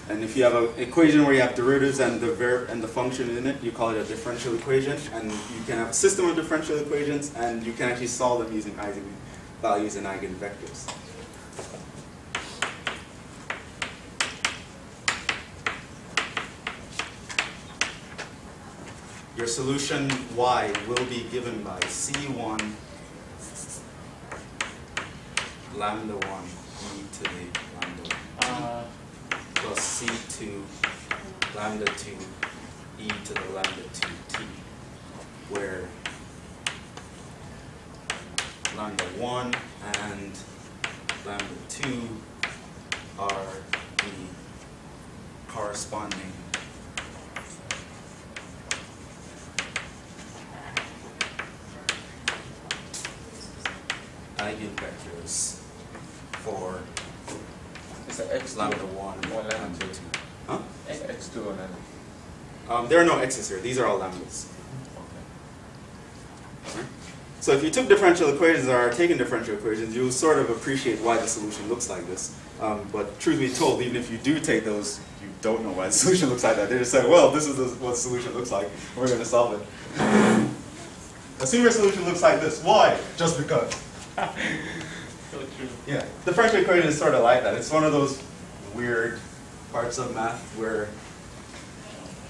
And if you have an equation where you have derivatives and the verb and the function in it, you call it a differential equation. And you can have a system of differential equations, and you can actually solve them using eigenvalues and eigenvectors. Your solution y will be given by C1 lambda 1 e to the lambda 1. plus C2 lambda 2 e to the lambda 2t, where lambda 1 and lambda 2 are the corresponding eigenvectors for It's an x2 lambda 1 or and lambda 2. 2. Huh? X2 or lambda. There are no x's here. These are all lambdas. Okay. So if you took differential equations or are taking differential equations, you'll sort of appreciate why the solution looks like this. But truth be told, even if you do take those, you don't know why the solution looks like that. They just say, well, this is what the solution looks like. We're going to solve it. Assume your solution looks like this. Why? Just because. So true. Yeah. Differential equation is sort of like that. It's one of those weird parts of math where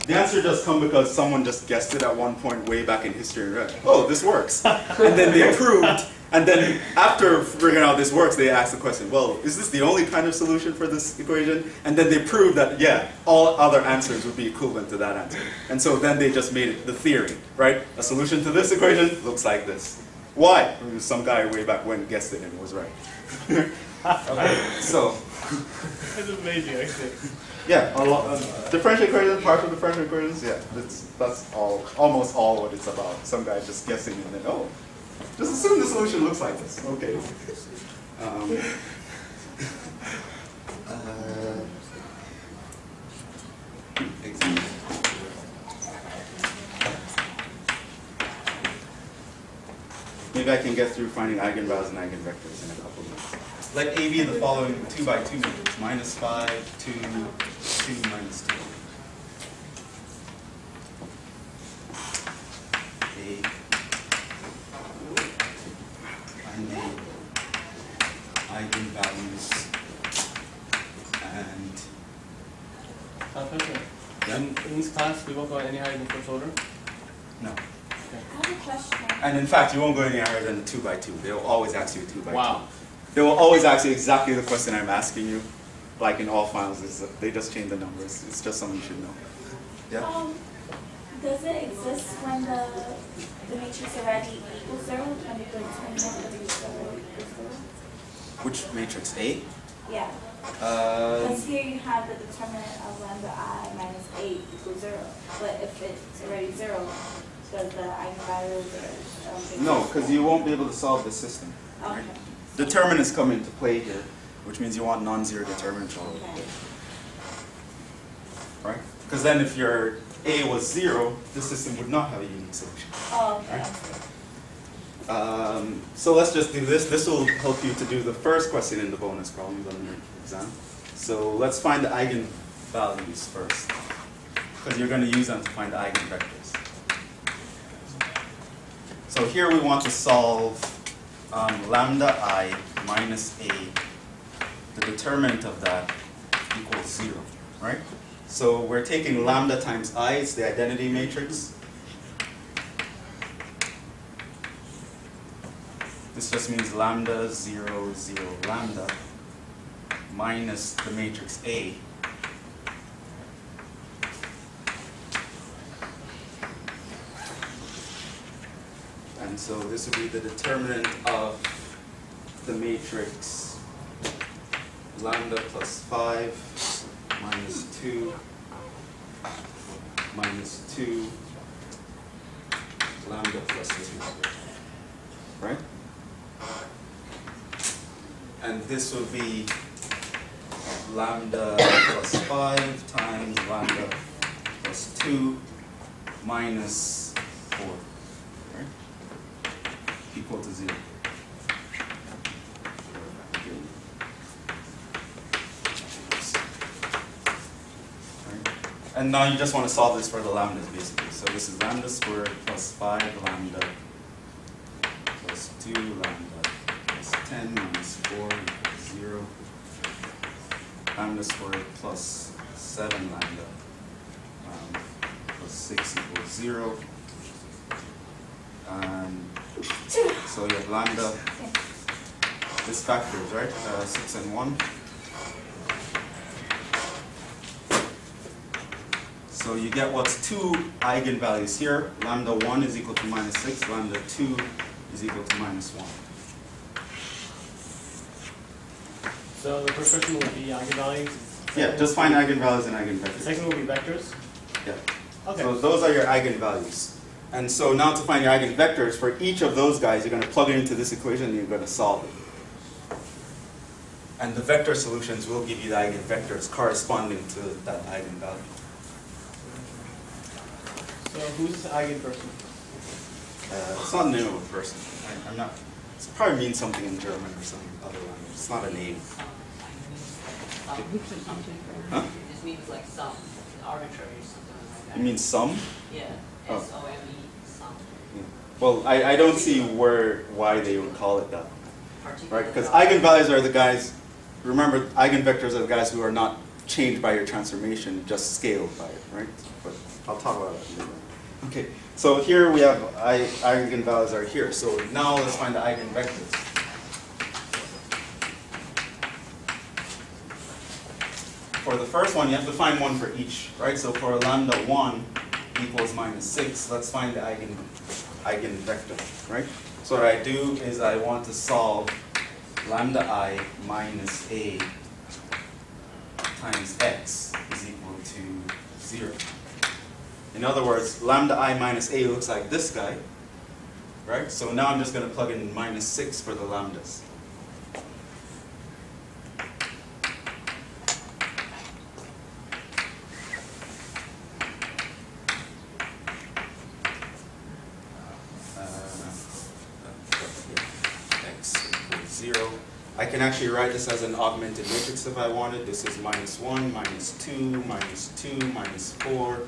the answer just come because someone just guessed it at one point way back in history and read, oh, this works. And then they proved, and then after figuring out this works, they asked the question, well, is this the only kind of solution for this equation? And then they proved that, yeah, all other answers would be equivalent to that answer. And so then they just made it the theory, right? A solution to this equation looks like this. Why? Because some guy way back when guessed it and it was right. Okay, so. That's amazing, actually. Yeah, differential equations, partial differential equations, yeah, that's almost all what it's about. Some guy just guessing and then, oh, just assume the solution looks like this. Okay. Example. Maybe I can get through finding eigenvalues and eigenvectors in a couple of minutes. Let A be the following 2 by 2 matrix, -5, 2, 2, -2. Find the eigenvalues and Professor, yeah, in this class, we won't go any higher than first order. no. I have a question. And in fact, you won't go any higher than 2 by 2. They will always ask you a 2 by 2. Wow. They will always ask you exactly the question I'm asking you, like in all finals. They just change the numbers. It's just something you should know. Yeah? Does it exist when the matrix already equals 0? When the determinant of the matrix already equals 0? Which matrix? A? Yeah. Because here you have the determinant of lambda I minus 8 equals 0. But if it's already 0, does the eigenvalues or No, because you won't be able to solve the system. Okay. Determinants come into play here, which means you want non-zero determinants all over the place. Right? Because then if your A was 0, the system would not have a unique solution. Oh, okay. Right? So let's just do this. This will help you to do the first question in the bonus problems on your exam. So let's find the eigenvalues first, because you're going to use them to find the eigenvectors. So here we want to solve lambda I minus A, the determinant of that equals 0, right? So we're taking lambda times I, it's the identity matrix. This just means lambda 0, 0, lambda minus the matrix A. And so this would be the determinant of the matrix lambda plus 5 minus 2 minus 2 lambda plus 2. Right? And this would be lambda plus 5 times lambda plus 2 minus 4. Right? Equal to 0. Right. And now you just want to solve this for the lambdas basically. So this is lambda squared plus 5 lambda plus 2 lambda plus 10 minus 4 equals 0. Lambda squared plus 7 lambda plus 6 equals 0. And so you have lambda, this factors, right? 6 and 1. So you get what's two eigenvalues here. Lambda 1 is equal to minus 6. Lambda 2 is equal to minus 1. So the first question will be eigenvalues. Yeah, just find eigenvalues and The eigenvectors. second will be vectors. Yeah. Okay. So those are your eigenvalues. And so now to find your eigenvectors, for each of those guys, you're going to plug it into this equation and you're going to solve it. And the vector solutions will give you the eigenvectors corresponding to that eigenvalue. So who's the eigenperson? It's not the name of a person. I'm not. It probably means something in German or some other language. It's not a name. Huh? This means like some, arbitrary or something like that. It means sum? Yeah, Oh. S-O-M-E, some. Yeah. Well, I don't see why they would call it that. Particular Right? Because eigenvalues are the guys, remember, eigenvectors are the guys who are not changed by your transformation, just scaled by it, right? But I'll talk about that later. Okay, so here we have eigenvalues are here. So now let's find the eigenvectors. For the first one, you have to find one for each, right? So for lambda 1 equals minus 6, let's find the eigenvector, right? So what I do is I want to solve lambda I minus a times x is equal to 0. In other words, lambda I minus a looks like this guy, right? So now I'm just going to plug in minus 6 for the lambdas. X equals 0. I can actually write this as an augmented matrix if I wanted. This is minus 1, minus 2, minus 2, minus 4.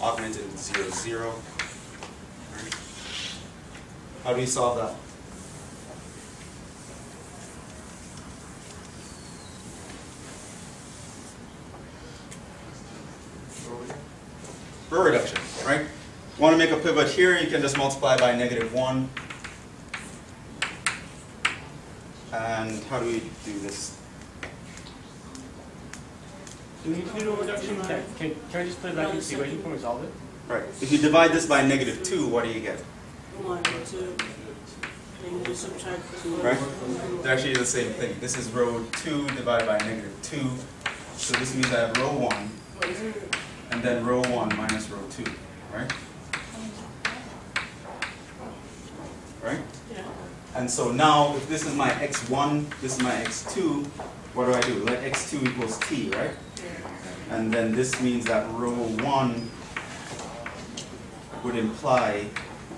Augmented with 0, 0. Right. How do we solve that? Row reduction, right? Want to make a pivot here, you can just multiply by -1. And how do we do this? Do we need to do a reduction? Can I just put it back into the equation before we solve it? Right. If you divide this by -2, what do you get? 1, 2, and you subtract 2. Right? They're actually the same thing. This is row 2 divided by -2. So this means I have row 1, and then row 1 minus row 2, right? Right? Yeah. And so now, if this is my x1, this is my x2, what do? Let x2 equals t, right? And then this means that row 1 would imply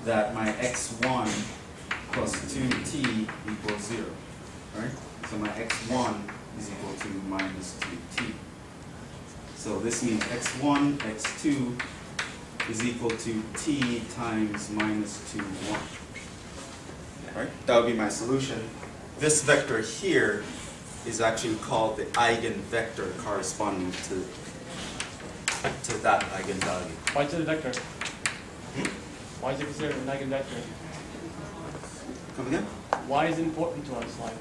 that my x1 plus 2t equals 0, right? So my x1 is equal to minus 2t. So this means x1, x2 is equal to t times minus 2, 1. Right? That would be my solution. This vector here is actually called the eigenvector corresponding to that eigenvalue. Why is it a vector? Why is it considered an eigenvector? Come again? Why is it important to us? Like,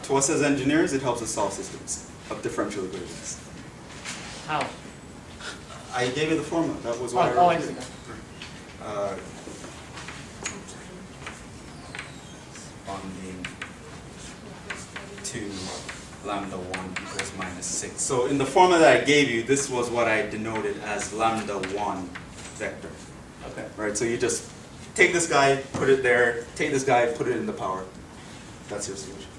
To us as engineers, it helps us solve systems of differential equations. how? I gave you the formula. That was what Oh, I I wrote see. here. Bonding to lambda 1 equals minus 6. So in the formula that I gave you, this was what I denoted as lambda 1 vector. Okay. Right, so you just take this guy, put it there, take this guy, put it in the power. That's your solution.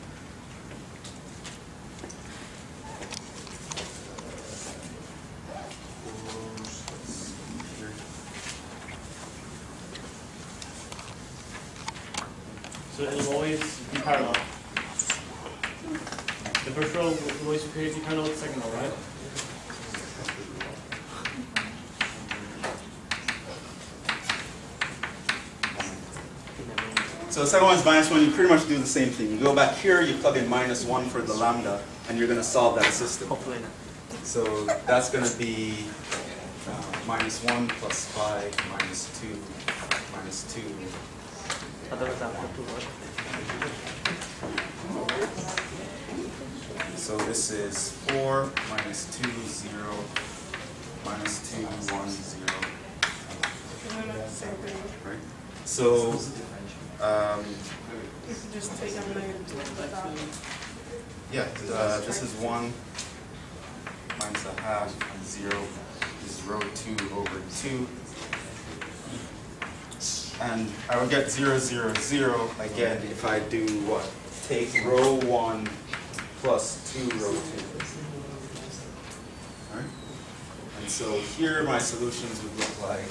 So it'll always be parallel. The first row will always be parallel to the second row, right? So the second one is minus 1. You pretty much do the same thing. You go back here, you plug in minus 1 for the lambda, and you're going to solve that system. So that's going to be minus 1 plus 5 minus 2 minus 2. So this is 4 minus 2, 0, minus 2, 1, 0. And then same thing. Right? So, You can just take a negative 2 over the top. yeah, this is 1 minus a half, 0. This is row 2 over 2. And I would get 0, 0, 0 again if I do what? Take row 1 plus 2 row 2. Alright? And so here my solutions would look like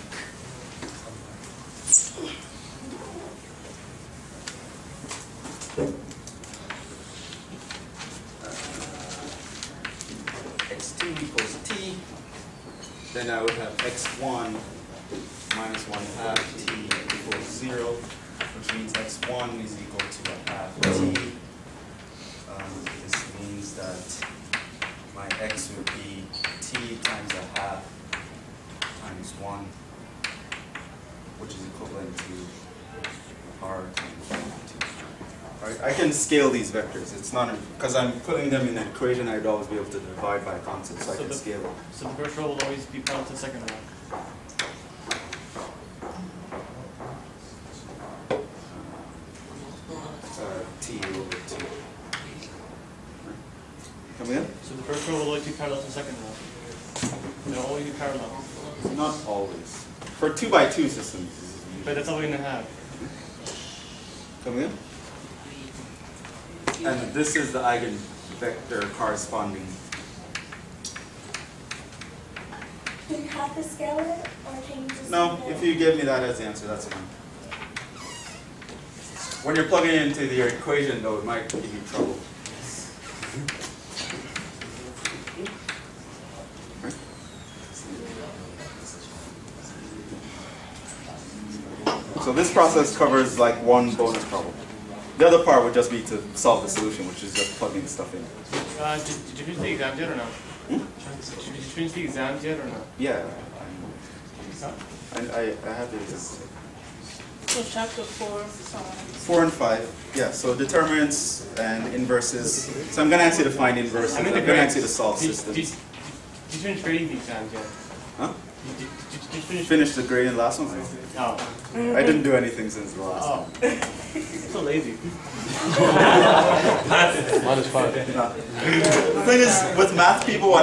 x2 equals t. Then I would have x1 minus 1/2 t equals 0, which means x1 is equal to 1/2 t. This means that my x would be t times 1/2 times 1, which is equivalent to r times 1. Right, I can scale these vectors. It's not because I'm putting them in an equation. I'd always be able to divide by constant, so I can scale them. So the first row will always be parallel to the second row. T over 2. Come again? So the first row will always be parallel to the second row. They'll always be parallel. Not always. For 2 by 2 systems. But that's all we're going to have. Come again? And this is the eigenvector corresponding. Do you have to scale it, or can you just? No, if you give me that as the answer, that's fine. When you're plugging it into your equation, though, it might give you trouble. So this process covers like one bonus problem. The other part would just be to solve the solution, which is just plugging the stuff in. Did you finish the exams yet or no? Did you finish the exams yet or no? Yeah. I have the exams. So chapter 4, 4 and 5. Yeah, so determinants and inverses. So I'm going to ask you to find inverses. I'm going to ask you to solve systems. Did you finish grading the exams yet? Huh? Did you finish? Finish the grading last one? Oh. I didn't do anything since the last one. So lazy. minus 5. The thing is, with math people,